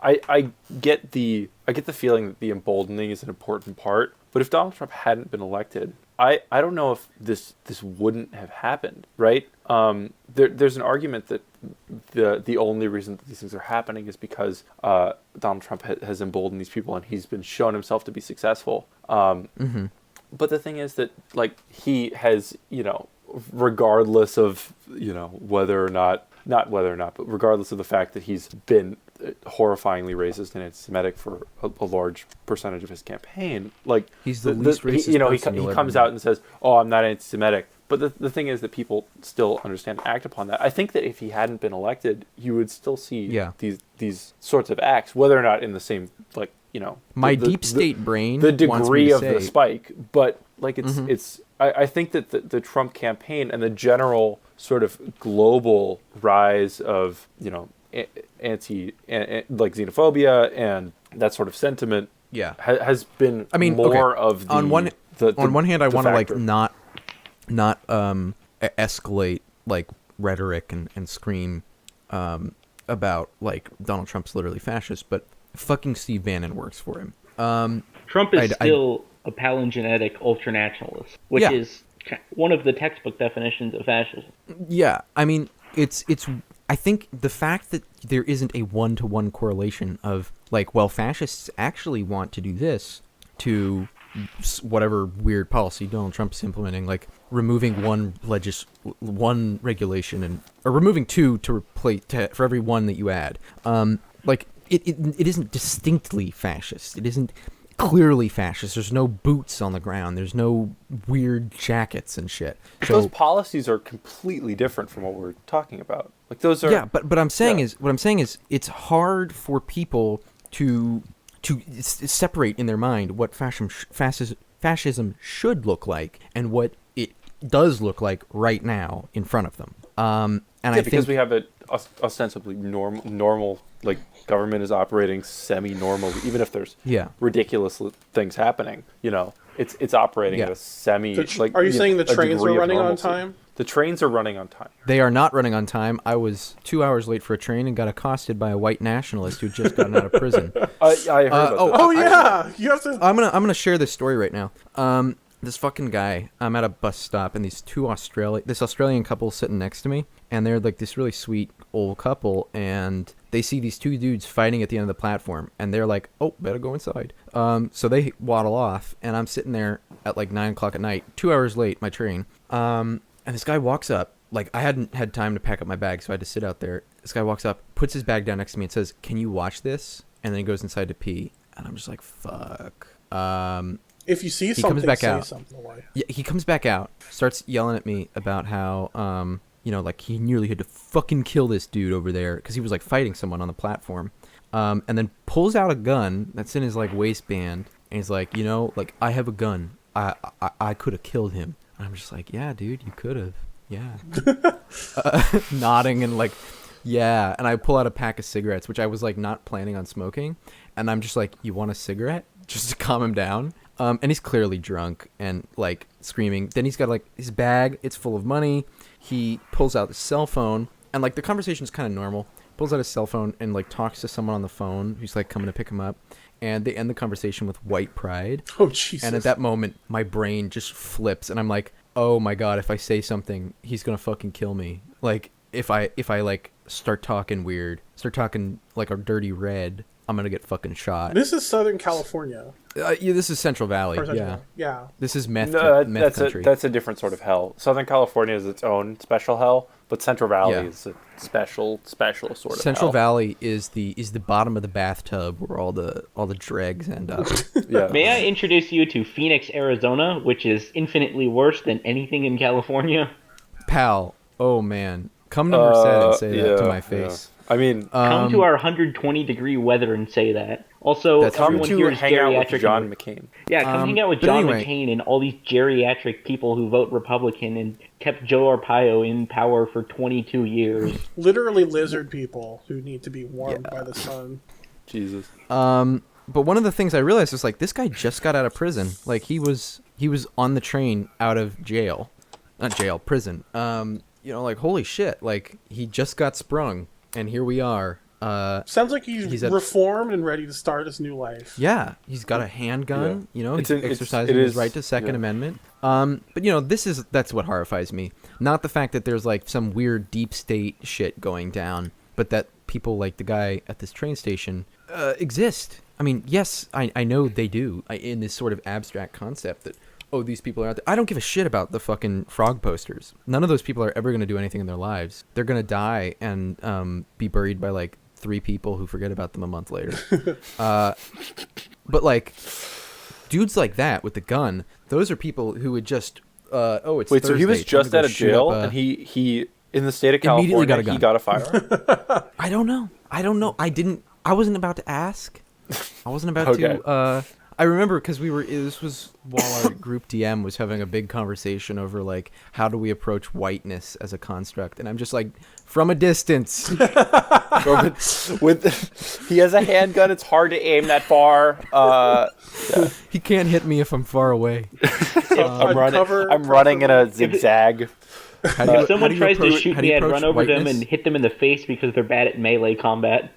I get the feeling that the emboldening is an important part, but if Donald Trump hadn't been elected, I don't know if this wouldn't have happened, right? There's an argument that the only reason that these things are happening is because Donald Trump has emboldened these people and he's been shown himself to be successful. But the thing is that, like, he has, regardless of, whether or not not whether or not, but regardless of the fact that he's been horrifyingly racist and anti-Semitic for a large percentage of his campaign, like he's the least racist person he comes out and says, "Oh, I'm not anti-Semitic." But the thing is that people still understand and act upon that. I think that if he hadn't been elected, you would still see these sorts of acts, whether or not in the same, like, you know, my deep state brain, the degree of the say, spike. But like it's I think that the Trump campaign and the general sort of global rise of, you know, like xenophobia and that sort of sentiment, has been more of the on one hand, I want to like not escalate like rhetoric and scream about like Donald Trump's literally fascist, but fucking Steve Bannon works for him. Trump is still a palingenetic ultranationalist, which is one of the textbook definitions of fascism. Yeah, I mean, it's. I think the fact that there isn't a one-to-one correlation of like, well, fascists actually want to do this to whatever weird policy Donald Trump is implementing, like removing one regulation or removing two to replace for every one that you add. Like it isn't distinctly fascist. It isn't clearly fascist. There's no boots on the ground. There's no weird jackets and shit. But those policies are completely different from what we're talking about. Like those are. Yeah, but what I'm saying is it's hard for people to separate in their mind what fascism should look like and what it does look like right now in front of them. And I think because we have a ostensibly normal like government is operating semi-normally, even if there's ridiculous things happening. You know, it's operating at a semi. Are you saying the trains are running on time? The trains are running on time. They are not running on time. I was 2 hours late for a train and got accosted by a white nationalist who'd just gotten out of prison. I heard about that. Oh yeah, you have to. I'm gonna share this story right now. This fucking guy. I'm at a bus stop and this Australian couple sitting next to me, and they're like this really sweet old couple, and they see these two dudes fighting at the end of the platform, and they're like, "Oh, better go inside." So they waddle off, and I'm sitting there at like 9 o'clock at night, 2 hours late, my train. And this guy walks up, like I hadn't had time to pack up my bag, so I had to sit out there. This guy walks up, puts his bag down next to me and says, "Can you watch this?" And then he goes inside to pee. And I'm just like, fuck. If you see something, say something. Yeah, he comes back out, starts yelling at me about how, you know, like he nearly had to fucking kill this dude over there because he was like fighting someone on the platform. And then pulls out a gun that's in his like waistband. And he's like, you know, like I have a gun. I could have killed him. And I'm just like, yeah, dude, you could have. Yeah. Nodding and like, yeah. And I pull out a pack of cigarettes, which I was like not planning on smoking. And I'm just like, you want a cigarette? Just to calm him down. And he's clearly drunk and like screaming. Then he's got like his bag. It's full of money. He pulls out his cell phone and like the conversation's kind of normal. Pulls out his cell phone and like talks to someone on the phone who's like coming to pick him up. And they end the conversation with white pride. Oh, Jesus. And at that moment, my brain just flips. And I'm like, oh, my God, if I say something, he's going to fucking kill me. Like, if I like, start talking weird, start talking like a dirty red, I'm going to get fucking shot. This is Southern California. Yeah, this is Central Valley. Yeah. This is meth country. That's a different sort of hell. Southern California is its own special hell, but Central Valley is a special sort of Central hell. Valley is the bottom of the bathtub where all the dregs end up. Yeah. May I introduce you to Phoenix, Arizona, which is infinitely worse than anything in California? Pal, oh man, come to Merced and say that to my face. Yeah. I mean, come to our 120-degree weather and say that. Also, come to hang out with John McCain. McCain. Yeah, come hang out with John McCain and all these geriatric people who vote Republican and kept Joe Arpaio in power for 22 years. Literally lizard people who need to be warmed by the sun. Jesus. But one of the things I realized is like this guy just got out of prison. Like he was on the train out of prison. You know, like holy shit, like he just got sprung. And here we are. Sounds like he's reformed and ready to start his new life. Yeah, he's got a handgun. You know, he's exercising his right to Second Amendment. But you know, that's what horrifies me. Not the fact that there's like some weird deep state shit going down, but that people like the guy at this train station exist. I mean, yes, I know they do in this sort of abstract concept that oh, these people are out there. I don't give a shit about the fucking frog posters. None of those people are ever going to do anything in their lives. They're going to die and be buried by like 3 people who forget about them a month later. But like dudes like that with the gun, those are people who would just it's Wait, Thursday, so he was time to just go out of shoot jail up, and he in the state of immediately California got a gun. he got a firearm? I don't know. I wasn't about to ask. I wasn't about Okay. to. I remember because this was while our group DM was having a big conversation over like how do we approach whiteness as a construct, and I'm just like from a distance. He has a handgun. It's hard to aim that far. He can't hit me if I'm far away. I'm running in a zigzag. If someone tries to shoot me, I'd run over them whiteness? and hit them in the face because they're bad at melee combat.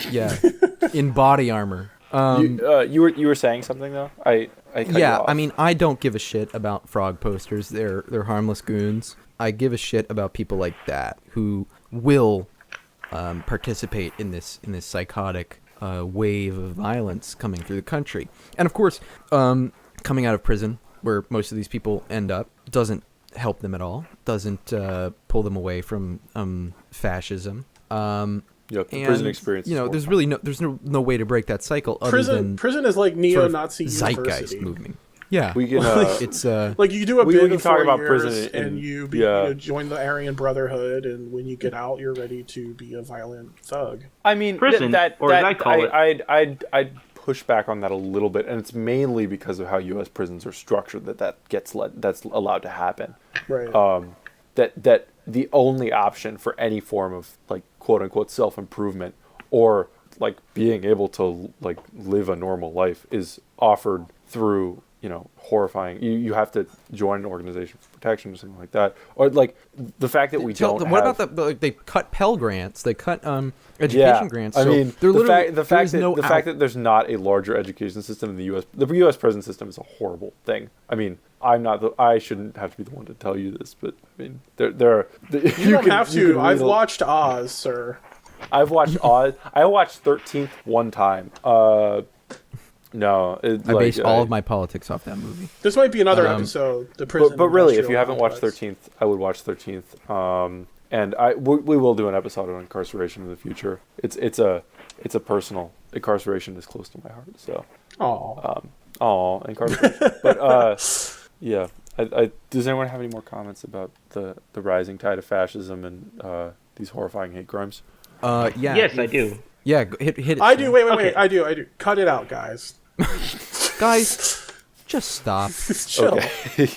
Yeah, in body armor. You were saying something though. I cut you Yeah, off. I mean, I don't give a shit about frog posters. They're harmless goons. I give a shit about people like that who will participate in this psychotic wave of violence coming through the country. And of course, coming out of prison, where most of these people end up, doesn't help them at all. Doesn't pull them away from fascism. Yep, the And, prison experience. you know, is there's no way to break that cycle other Prison than prison is like sort of neo-Nazi zeitgeist university. moving. Yeah, we can. it's Like you do a We bid can of talk 4 about years, prison and and- you yeah. join the Aryan Brotherhood, and when you get out, you're ready to be a violent thug. I mean, Prison, or as I call it. I'd push back on that a little bit, and it's mainly because of how U.S. prisons are structured that's allowed to happen. Right. That the only option for any form of like quote unquote self improvement or like being able to like live a normal life is offered through, you know, horrifying. You have to join an organization for protection or something like that, or like the fact that we don't. What have, about like, they cut Pell grants? They cut education grants. I So mean, they're the literally- fact there is no fact that there's not a larger education system in the U.S. The U.S. prison system is a horrible thing. I mean, I shouldn't have to be the one to tell you this, but I mean, there are. You don't have to. I've watched Oz, sir. I've watched Oz. I watched 13th one time. No, I based all of my politics off that movie. This might be another episode. The prison. But really, if you industrial haven't watched complex. 13th, I would watch 13th. And we will do an episode on incarceration in the future. It's a personal incarceration is close to my heart. So, incarceration. But yeah. Does anyone have any more comments about the rising tide of fascism and these horrifying hate crimes? Yeah. Yes, I do. Yeah, hit it. I Sam. do. Wait. Okay. I do. Cut it out, guys. Guys, just stop. Chill. Okay.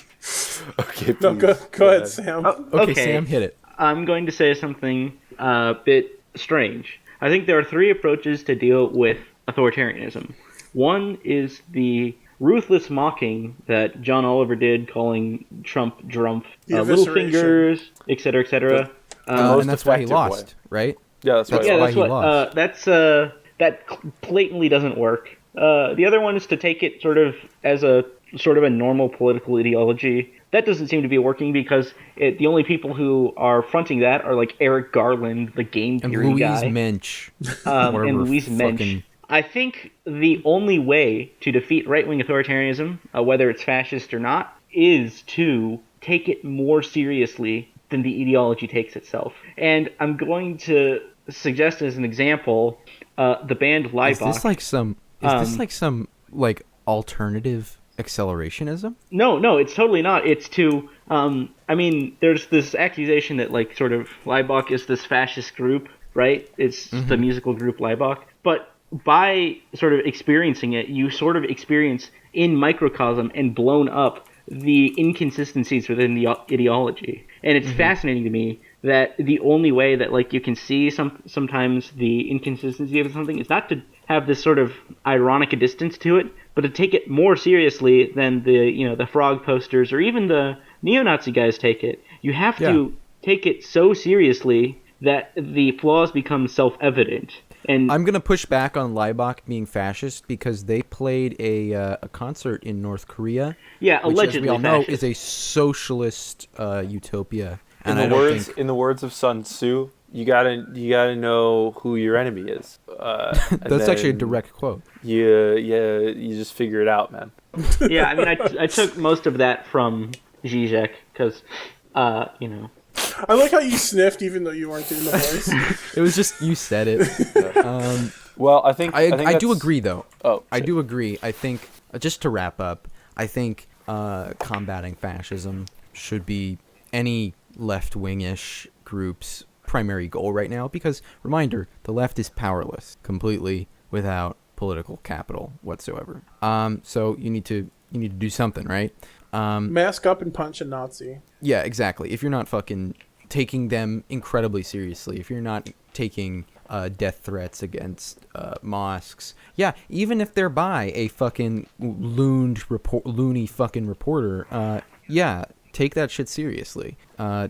Okay. No, please. go ahead, Sam. Okay, Sam, hit it. I'm going to say something a bit strange. I think there are 3 approaches to deal with authoritarianism. One is the ruthless mocking that John Oliver did, calling Trump Drumpf, The little evisceration. fingers, etc., etc. most And that's why he effective lost, way. right? Yeah, that's right. That's Yeah, why that's he what. lost. That blatantly doesn't work. The other one is to take it sort of as a normal political ideology. That doesn't seem to be working because the only people who are fronting that are like Eric Garland, the game And theory Louise guy, Mensch. and whatever Louise Mensch. fucking- I think the only way to defeat right-wing authoritarianism, whether it's fascist or not, is to take it more seriously than the ideology takes itself. And I'm going to suggest as an example the band Leibach. Is this like some alternative accelerationism? No, it's totally not. It's to, there's this accusation that like sort of Leibach is this fascist group, right? It's the musical group Leibach. But by sort of experiencing it, you sort of experience in microcosm and blown up the inconsistencies within the ideology. And it's fascinating to me that the only way that like you can see sometimes the inconsistency of something is not to have this sort of ironic distance to it, but to take it more seriously than the frog posters or even the neo-Nazi guys take it. You have to take it so seriously that the flaws become self-evident. And I'm gonna push back on Leibach being fascist because they played a concert in North Korea. yeah, Which, allegedly as we all know, fascist. is a socialist utopia. In And the words of Sun Tzu, you gotta know who your enemy is. that's actually a direct quote. You just figure it out, man. Yeah, I mean, I took most of that from Zizek because, you know. I like how you sniffed even though you weren't doing the voice. It was just you said it. Well, I think I do agree though. Oh, I do agree. I think just to wrap up, I think combating fascism should be any left-wingish group's primary goal right now. Because reminder, the left is powerless completely without political capital whatsoever. So you need to do something, right? Mask up and punch a Nazi. Yeah, exactly. If you're not fucking taking them incredibly seriously, if you're not taking death threats against mosques, yeah, even if they're by a fucking loony fucking reporter, yeah, take that shit seriously.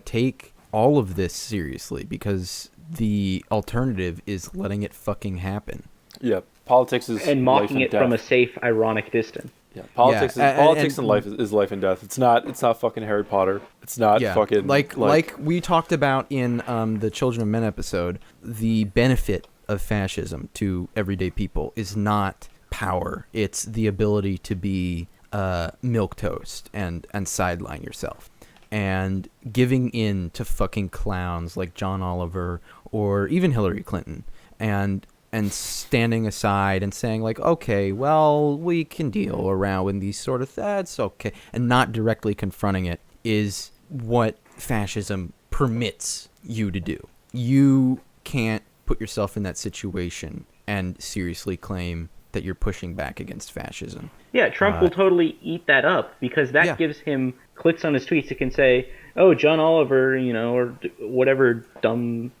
Take all of this seriously, because the alternative is letting it fucking happen. Yeah, politics is And mocking life it and from a death. safe, ironic distance. Yeah, politics and and life is life and death. It's not fucking Harry Potter. It's not fucking like we talked about in the Children of Men episode. The benefit of fascism to everyday people is not power. It's the ability to be milquetoast and sideline yourself, and giving in to fucking clowns like John Oliver or even Hillary Clinton, and standing aside and saying like, okay, well, we can deal around with these sort of that's okay, and not directly confronting it is what fascism permits you to do. You can't put yourself in that situation and seriously claim that you're pushing back against fascism. Yeah, Trump will totally eat that up, because that gives him clicks on his tweets. It can say, oh, John Oliver, you know, or whatever dumb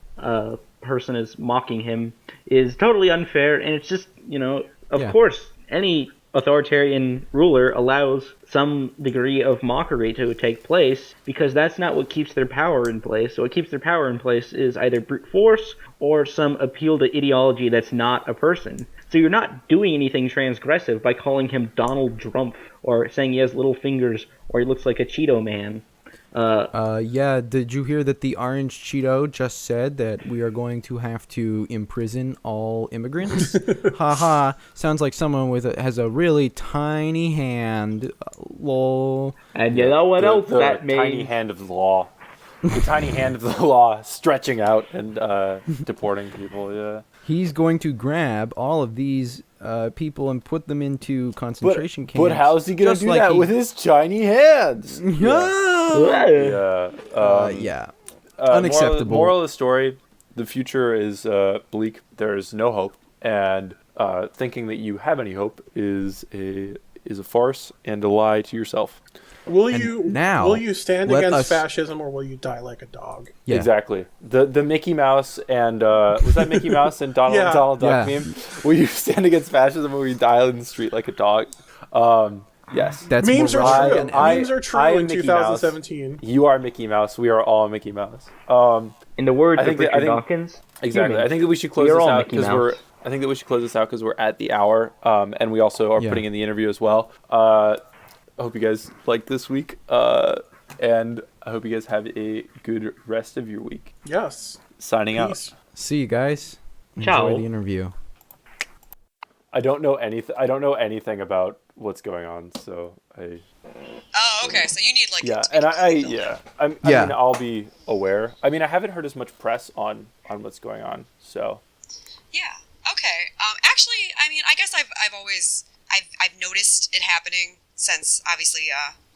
person is mocking him is totally unfair. And it's just, you know, of course, any authoritarian ruler allows some degree of mockery to take place, because that's not what keeps their power in place. So what keeps their power in place is either brute force or some appeal to ideology that's not a person. So you're not doing anything transgressive by calling him Donald Trump, or saying he has little fingers, or he looks like a Cheeto man. Yeah, did you hear that the Orange Cheeto just said that we are going to have to imprison all immigrants? Haha, sounds like someone has a really tiny hand. Lol. And you know what else the that means? tiny hand of the law. The tiny hand of the law stretching out and deporting people, yeah. He's going to grab all of these people and put them into concentration camps. But how's he going to do like that with his tiny hands? Yeah. Unacceptable. Moral of the story, the future is bleak. There is no hope. And thinking that you have any hope is a farce and a lie to yourself. Will you stand let against us- fascism, or will you die like a dog? Yeah. Exactly. The Mickey Mouse and was that Mickey Mouse and Donald Duck meme? Will you stand against fascism, or will you die in the street like a dog? Yes. That's Memes more are true. and I- Memes are true I am in Mickey 2017. You are Mickey Mouse. We are all Mickey Mouse. In the words I of think that- Richard I think- Dawkins, Exactly. humans, I think that we should close we are this all out Mickey because Mouse. I think that we should close this out because we're at the hour, and we also are putting in the interview as well. I hope you guys liked this week, and I hope you guys have a good rest of your week. Yes. Signing Peace. out. See you guys. Ciao. Enjoy the interview. I don't know anything about what's going on, so I. Oh, okay. So you need like Yeah, it to and be I filled in. mean, I'll be aware. I mean, I haven't heard as much press on what's going on, so. Yeah. Okay. Actually, I mean, I guess I've noticed it happening since obviously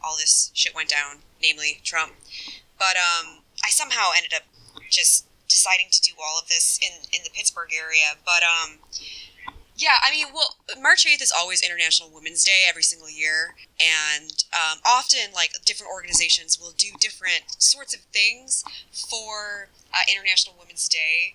all this shit went down, namely Trump. But I somehow ended up just deciding to do all of this in the Pittsburgh area. But yeah, I mean, well, March 8th is always International Women's Day every single year, and often, like, different organizations will do different sorts of things for International Women's Day.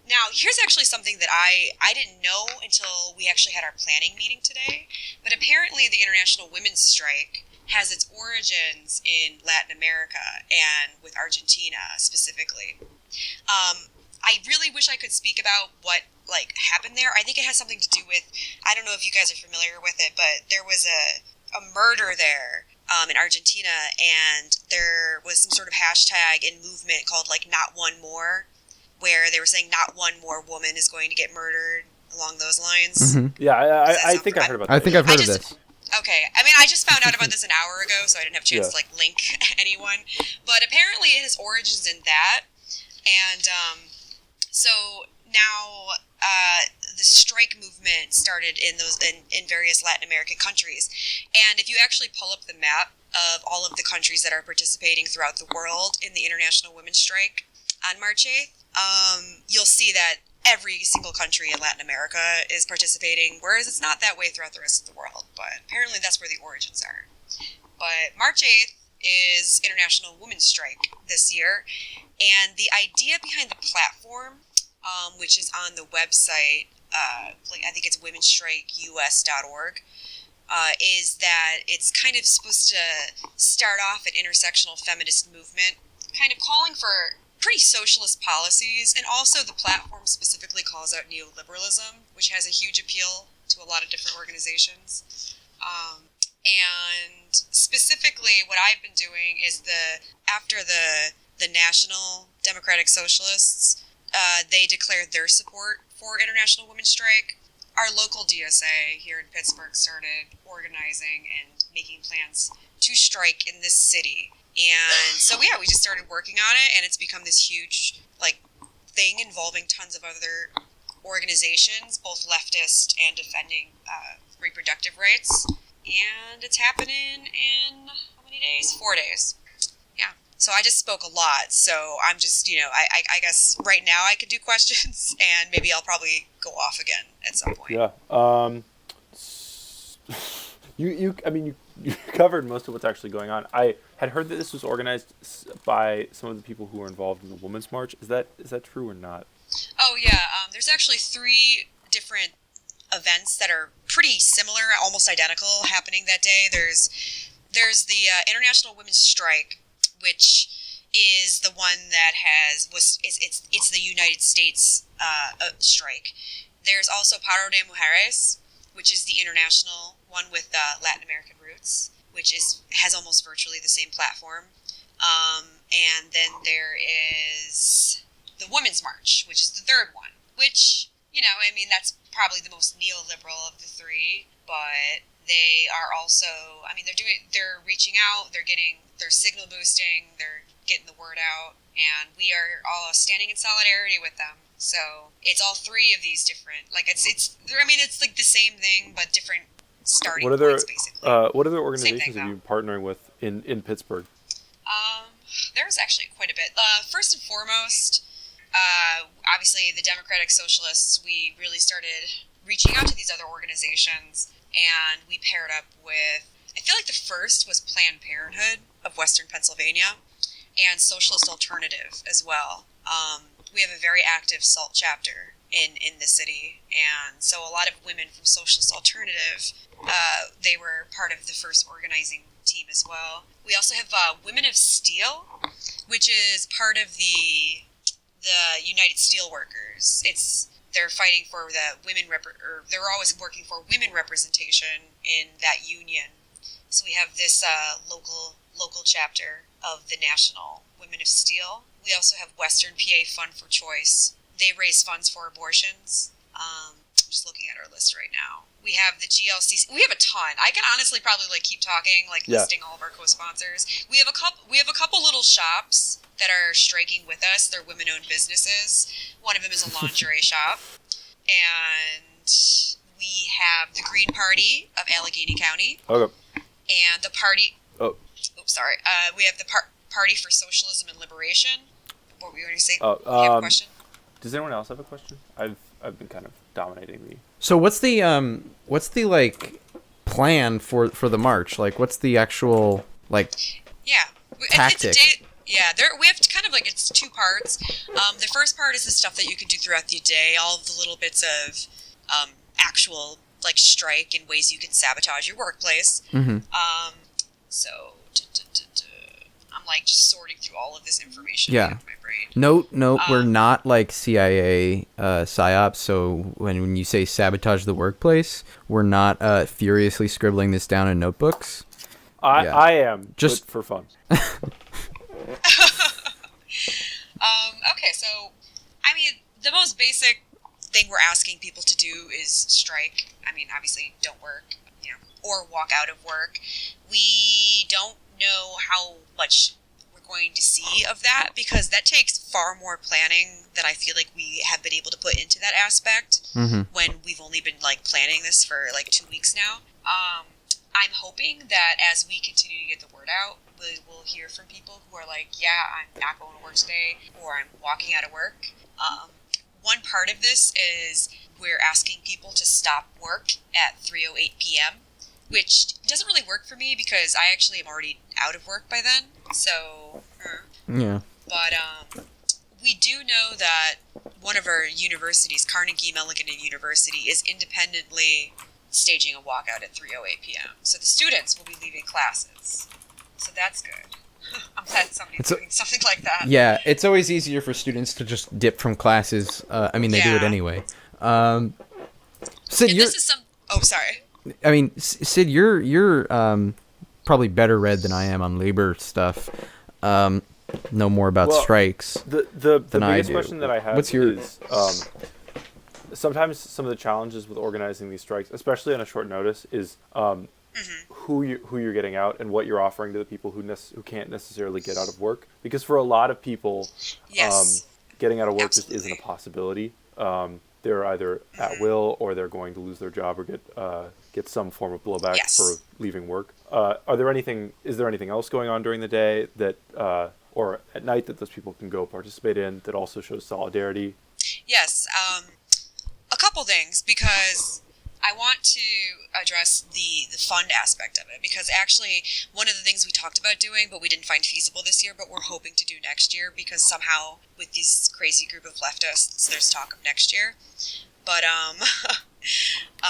Now, here's actually something that I didn't know until we actually had our planning meeting today, but apparently the International Women's Strike has its origins in Latin America, and with Argentina specifically. I really wish I could speak about what happened there. I think it has something to do with, I don't know if you guys are familiar with it, but there was a murder there in Argentina, and there was some sort of hashtag and movement called Not One More, where they were saying not one more woman is going to get murdered along those lines. Mm-hmm. Yeah, I think I heard about that. I think I've heard of this. Okay, I mean, I just found out about this an hour ago, so I didn't have a chance to, like, link anyone. But apparently it has origins in that. And so now the strike movement started in various Latin American countries. And if you actually pull up the map of all of the countries that are participating throughout the world in the International Women's Strike on March 8th, you'll see that every single country in Latin America is participating, whereas it's not that way throughout the rest of the world. But apparently that's where the origins are. But March 8th is International Women's Strike this year, and the idea behind the platform, which is on the website, I think it's womenstrikeus.org, is that it's kind of supposed to start off an intersectional feminist movement, kind of calling for pretty socialist policies, and also the platform specifically calls out neoliberalism, which has a huge appeal to a lot of different organizations. And specifically what I've been doing is after the National Democratic Socialists, they declared their support for International Women's Strike, our local DSA here in Pittsburgh started organizing and making plans to strike in this city. And so, yeah, we just started working on it, and it's become this huge, thing involving tons of other organizations, both leftist and defending reproductive rights. And it's happening in, how many days? 4 days. Yeah. So I just spoke a lot, so I'm just, I guess right now I could do questions, and maybe I'll probably go off again at some point. Yeah. You covered most of what's actually going on. I had heard that this was organized by some of the people who were involved in the Women's March. Is that true or not? Oh, yeah. There's actually 3 different events that are pretty similar, almost identical, happening that day. There's the International Women's Strike, which is the one that it's the United States strike. There's also Paro de Mujeres, which is the international one with Latin American roots, which has almost virtually the same platform. And then there is the Women's March, which is the 3rd one, which, that's probably the most neoliberal of the 3, but they are also, they're reaching out, they're signal boosting, they're getting the word out, and we are all standing in solidarity with them. So it's all 3 of these different, it's like the same thing, but different starting points, basically. What other organizations are you partnering with in Pittsburgh? There's actually quite a bit. First and foremost, obviously the Democratic Socialists, we really started reaching out to these other organizations, and we paired up with, I feel like the first was Planned Parenthood of Western Pennsylvania, and Socialist Alternative as well. We have a very active SALT chapter in the city, and so a lot of women from Socialist Alternative, they were part of the first organizing team as well. We also have Women of Steel, which is part of the United Steelworkers. They're fighting for the women they're always working for women representation in that union. So we have this local chapter of the National Women of Steel. We also have Western PA Fund for Choice. They raise funds for abortions. I'm just looking at our list right now. We have the GLC. We have a ton. I can honestly probably keep talking, listing all of our co-sponsors. We have a couple little shops that are striking with us. They're women-owned businesses. One of them is a lingerie shop, and we have the Green Party of Allegheny County. Okay. And the party. Oh. Oops, sorry. We have the Party for Socialism and Liberation. What were you going to say? Oh, you have a question? Does anyone else have a question? I've been kind of dominating the. So what's the plan for the march? What's the actual tactic? We have kind of it's 2 parts. The first part is the stuff that you can do throughout the day, all of the little bits of actual strike and ways you can sabotage your workplace. Mm-hmm. So I'm just sorting through all of this information Yeah. in my brain. Note, we're not CIA psyops. So when you say sabotage the workplace, we're not furiously scribbling this down in notebooks. I am just for fun. Okay, so the most basic thing we're asking people to do is strike. Obviously, don't work. or walk out of work. We don't know how much we're going to see of that because that takes far more planning than I feel like we have been able to put into that aspect when we've only been like planning this for like 2 weeks now. I'm hoping that as we continue to get the word out, we will hear from people who are like, yeah, I'm not going to work today, or I'm walking out of work. One part of this is we're asking people to stop work at 3:08 p.m., which doesn't really work for me because I actually am already out of work by then. So, Yeah. But we do know that one of our universities, Carnegie Mellon University, is independently staging a walkout at 3:08 p.m. So the students will be leaving classes. So that's good. I'm glad somebody's doing something like that. Yeah, it's always easier for students to just dip from classes. I mean, they do it anyway. Sid, this is some. Oh, sorry. I mean, Sid, you're probably better read than I am on labor stuff. Know more about strikes The than I biggest do. question that I have is sometimes some of the challenges with organizing these strikes, especially on a short notice, is who you're getting out and what you're offering to the people who can't necessarily get out of work. Because for a lot of people, getting out of work just isn't a possibility. They're either at will or they're going to lose their job or get some form of blowback for leaving work. Is there anything else going on during the day that or at night that those people can go participate in that also shows solidarity? Yes, a couple things, because I want to address the fund aspect of it, because actually one of the things we talked about doing but we didn't find feasible this year but we're hoping to do next year, because somehow with these crazy group of leftists there's talk of next year. But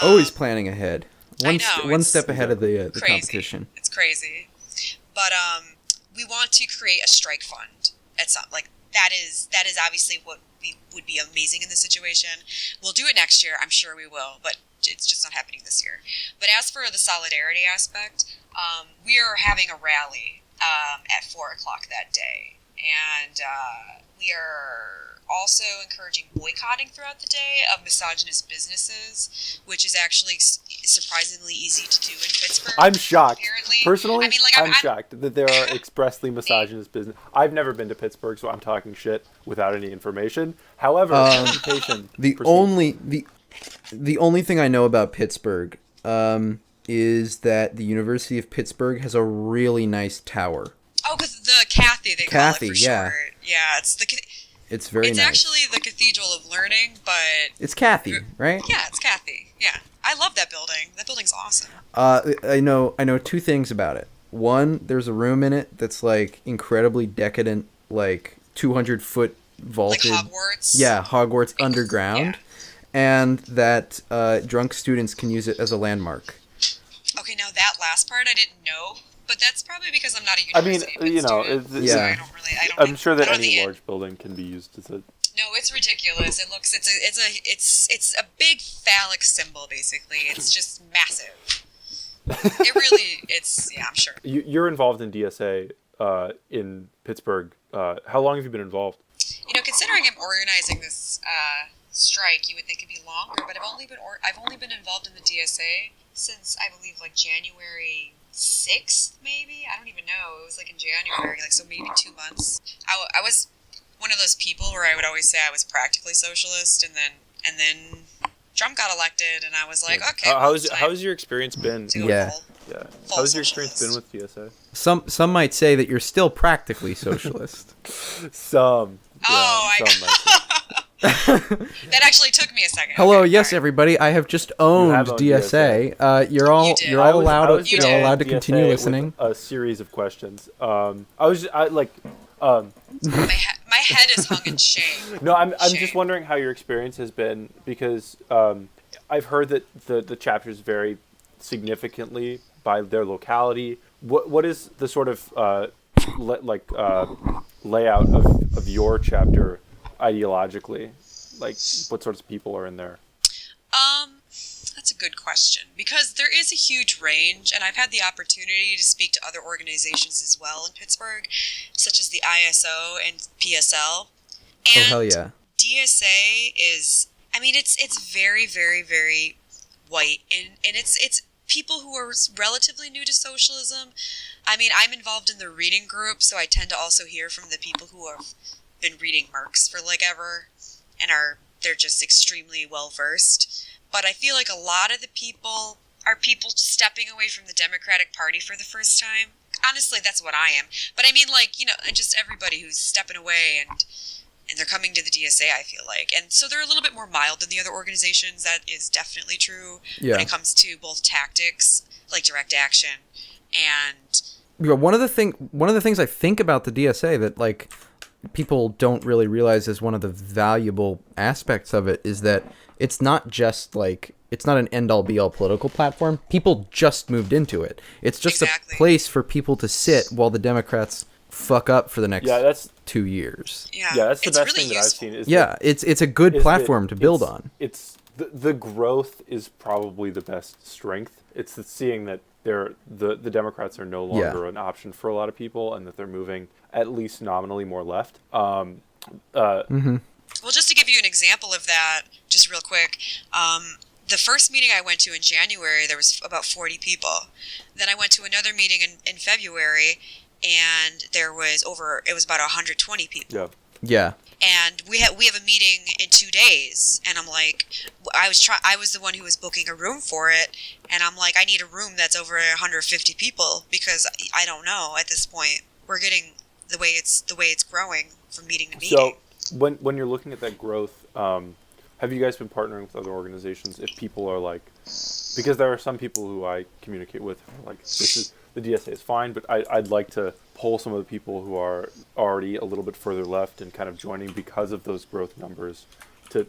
always planning ahead. One step ahead of the crazy. competition. It's crazy. But we want to create a strike fund at some, like, that is obviously what would be amazing in this situation. We'll do it next year, I'm sure we will, but it's just not happening this year. But as for the solidarity aspect, we are having a rally at 4 o'clock that day, and we are also encouraging boycotting throughout the day of misogynist businesses, which is actually surprisingly easy to do in Pittsburgh. I'm shocked. Apparently. Personally, I mean, like, I'm shocked that there are expressly misogynist business. I've never been to Pittsburgh, so I'm talking shit without any information. However, the only thing I know about Pittsburgh is that the University of Pittsburgh has a really nice tower. Oh, because the Cathy, they call it for short. Yeah, it's very nice. It's actually the Cathedral of Learning, but... It's Cathy, right? Yeah, it's Cathy. Yeah. I love that building. That building's awesome. I know two things about it. One, there's a room in it that's, like, incredibly decadent, like, 200-foot vaulted... Like Hogwarts? Yeah, Hogwarts underground. Yeah. And that drunk students can use it as a landmark. Okay, now that last part I didn't know, but that's probably because I'm not a university. I mean, so I'm sure that any large building can be used as a... No, it's ridiculous. It's a big phallic symbol, basically. It's just massive. I'm sure. You're involved in DSA in Pittsburgh. How long have you been involved? Considering I'm organizing this strike, you would think it'd be longer, but I've only been involved in the DSA since I believe like January 6th, maybe. I don't even know. It was like in January, so maybe 2 months. I was one of those people where I would always say I was practically socialist, and then Trump got elected, and I was like, okay. How's your experience been? How's your experience been with DSA? Some might say that you're still practically socialist. Some. That actually took me a second. Hello, yes, everybody. I have just owned DSA. You're all allowed to continue listening. A series of questions. My head is hung in shame. No, I'm just wondering how your experience has been, because I've heard that the chapters vary significantly by their locality. What is the sort of layout of your chapter ideologically? Like, what sorts of people are in there? That's a good question, because there is a huge range, and I've had the opportunity to speak to other organizations as well in Pittsburgh, such as the ISO and PSL. And hell yeah. DSA is, it's very, very, very white, and it's people who are relatively new to socialism. I mean, I'm involved in the reading group, so I tend to also hear from the people who have been reading Marx for like ever, and they're just extremely well versed. But I feel like a lot of the people are people stepping away from the Democratic Party for the first time. Honestly, that's what I am. But I mean, like, you know, just everybody who's stepping away and they're coming to the DSA, I feel like. And so they're a little bit more mild than the other organizations. That is definitely true when it comes to both tactics, like direct action, and... Yeah, one of the things I think about the DSA that, like, people don't really realize is one of the valuable aspects of it is that it's not just, like... It's not an end-all, be-all political platform. People just moved into it. It's just a place for people to sit while the Democrats fuck up for the next 2 years. Yeah, that's the it's best really thing useful. that I've seen. It's a good platform to build on. It's the growth is probably the best strength. It's the seeing that the Democrats are no longer an option for a lot of people, and that they're moving at least nominally more left. Well, just to give you an example of that, just real quick, the first meeting I went to in January, there was about 40 people. Then I went to another meeting in February, and it was about 120 people. Yeah. And we have a meeting in 2 days, and I'm like, I was the one who was booking a room for it, and I'm like, I need a room that's over 150 people, because I don't know at this point. We're getting the way it's growing from meeting to meeting. So when you're looking at that growth, have you guys been partnering with other organizations? If people are like, because there are some people who I communicate with who are like, the DSA is fine, but I'd like to pull some of the people who are already a little bit further left and kind of joining because of those growth numbers to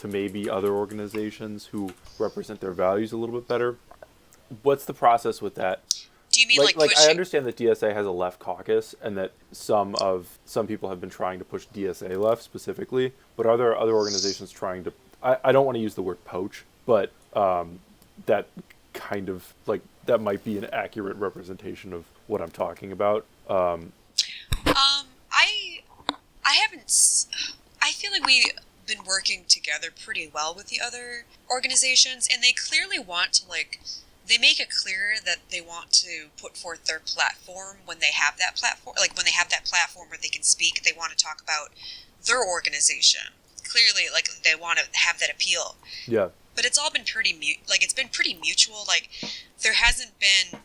maybe other organizations who represent their values a little bit better. What's the process with that? Do you mean like I understand that DSA has a left caucus and that some people have been trying to push DSA left specifically, but are there other organizations trying to, I don't want to use the word poach, but that kind of like, that might be an accurate representation of what I'm talking about. I feel like we've been working together pretty well with the other organizations, and they clearly want to, like, they make it clear that they want to put forth their platform when they have that platform, like when they have that platform where they can speak, they want to talk about their organization. Clearly, like, they want to have that appeal. Yeah. But it's all been pretty it's been pretty mutual. Like, there hasn't been,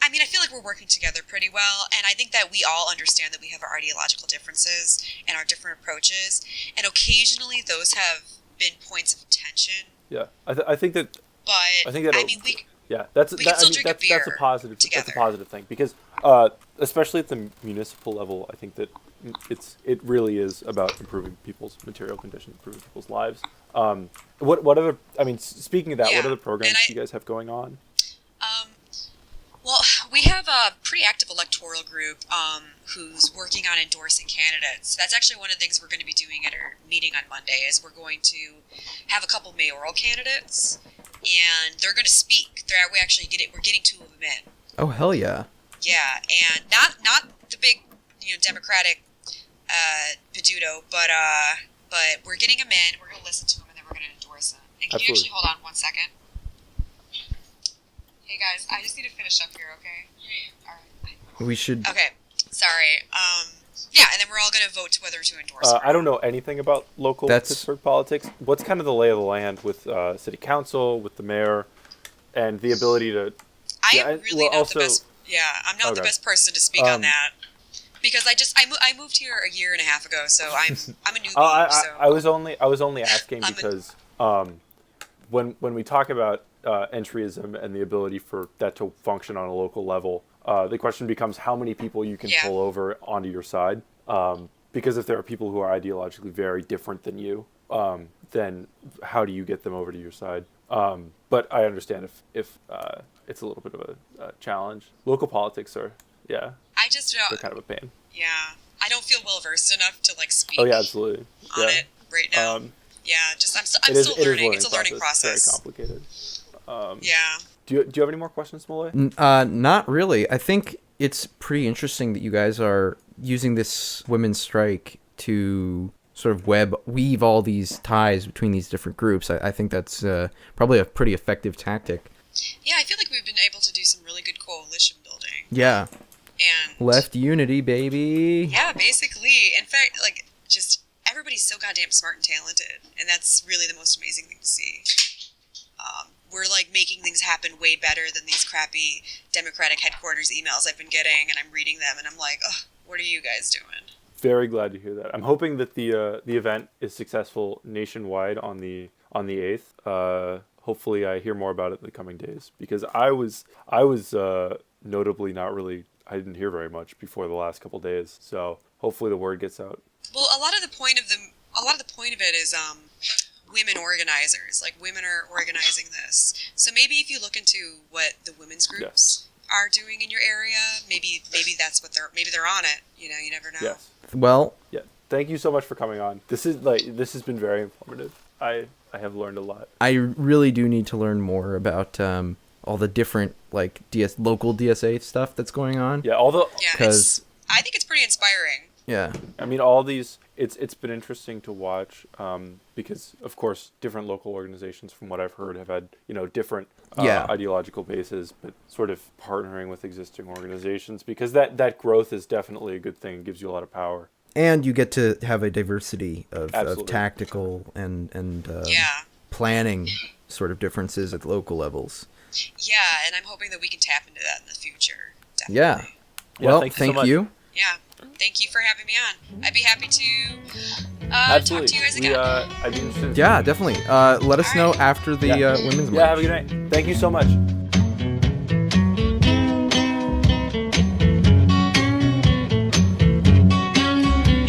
I feel like we're working together pretty well, and I think that we all understand that we have our ideological differences and our different approaches, and occasionally those have been points of tension. Yeah, I think that. But that's a positive. together. That's a positive thing because, especially at the municipal level, I think that it really is about improving people's material conditions, improving people's lives. What other? I mean, speaking of that, what other programs do you guys have going on? Well, we have a pretty active electoral group who's working on endorsing candidates. That's actually one of the things we're going to be doing at our meeting on Monday. Is we're going to have a couple mayoral candidates, and they're going to speak. We're getting 2 of them in. Oh, hell yeah! Yeah, and not the big Democratic peduto, but we're getting them in. We're going to listen to them, and then we're going to endorse them. And can you actually hold on 1 second? Hey guys, I just need to finish up here, okay? Yeah. All right. We should. Okay. Sorry. Yeah, and then we're all going to vote to whether to endorse. I don't know anything about local Pittsburgh politics. What's kind of the lay of the land with city council, with the mayor, and the ability to? I'm not the best. Yeah, I'm not the best person to speak on that because I moved here a year and a half ago, so I'm a newbie. I was only asking because when we talk about entryism and the ability for that to function on a local level, the question becomes how many people you can pull over onto your side. Because if there are people who are ideologically very different than you, then how do you get them over to your side? But I understand if it's a little bit of a challenge. Local politics are, they're kind of a pain. Yeah, I don't feel well versed enough to speak. Oh yeah, absolutely. On it right now. I'm still learning. It's a learning process. Very complicated. Yeah. Do you have any more questions, Malay? Not really. I think it's pretty interesting that you guys are using this women's strike to sort of weave all these ties between these different groups. I think that's probably a pretty effective tactic. Yeah, I feel like we've been able to do some really good coalition building. Yeah. And Left unity, baby. yeah, basically. In fact, like, just everybody's so goddamn smart and talented, and that's really the most amazing thing to see. We're like making things happen way better than these crappy Democratic headquarters emails I've been getting, and I'm reading them, and I'm like, ugh, what are you guys doing? Very glad to hear that. I'm hoping that the event is successful nationwide on the 8th. Hopefully, I hear more about it in the coming days, because I was notably not really. I didn't hear very much before the last couple days, so hopefully the word gets out. Well, a lot of the point of it is women organizers. Like, women are organizing this. So maybe if you look into what the women's groups are doing in your area, maybe that's what they're on it. You know, you never know. Yes. Well, Yeah. Thank you so much for coming on. This has been very informative. I have learned a lot. I really do need to learn more about all the different like local DSA stuff that's going on. Yeah, I think it's pretty inspiring. Yeah. I mean, all these, it's been interesting to watch because, of course, different local organizations, from what I've heard, have had, different ideological bases, but sort of partnering with existing organizations, because that growth is definitely a good thing. It gives you a lot of power. And you get to have a diversity of tactical and planning sort of differences at local levels. Yeah, and I'm hoping that we can tap into that in the future. Definitely. Yeah. Well, thank you. Yeah. Thank you for having me on. I'd be happy to talk to you guys again. I'd be interested. Yeah, definitely. Let us know after the Women's March. Yeah, have a good night. Thank you so much.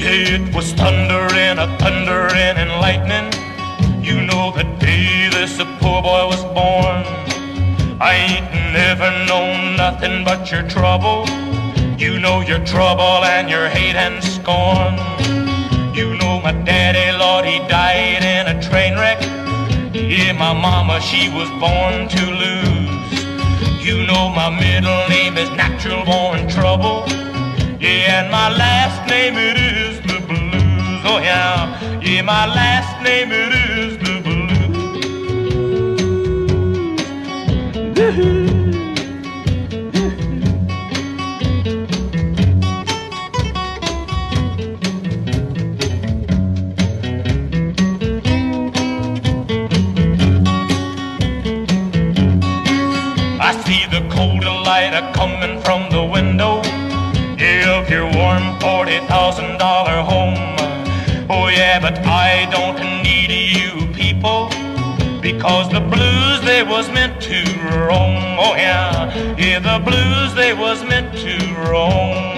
It was thundering, thundering and lightning. You know the day this poor boy was born. I ain't never known nothing but your trouble. You know your trouble and your hate and scorn. You know my daddy, Lord, he died in a train wreck. Yeah, my mama, she was born to lose. You know my middle name is Natural Born Trouble. Yeah, and my last name, it is the blues. Oh yeah, yeah, my last name, it is the blues. I see the cold light coming from the window of your warm $40,000 home. Oh yeah, but I don't need you people, because the blues they was meant to roam. Oh yeah, yeah, the blues they was meant to roam.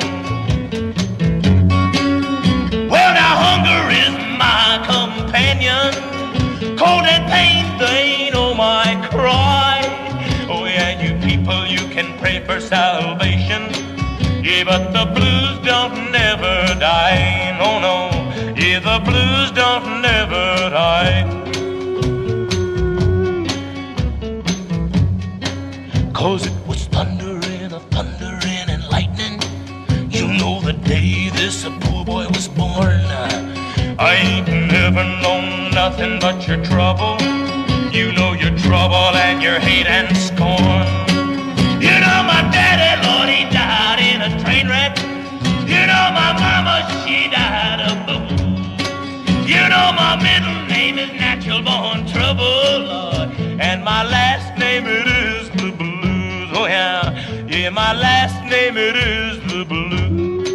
Well now hunger is my companion, cold and pain they ain't oh my cry. Oh yeah, you people you can pray for salvation. Yeah, but the blues don't never die, no, no. Yeah, the blues don't never die. 'Cause it was thundering, thundering and lightning. You know the day this poor boy was born. I ain't never known nothing but your trouble. You know your trouble and your hate and scorn. You know my daddy, Lord, he died in a train wreck. You know my mama, she died of booze. You know my middle name is Natural Born Trouble, Lord. And my last name, it is the blues. Oh yeah, yeah, my last name, it is the blues.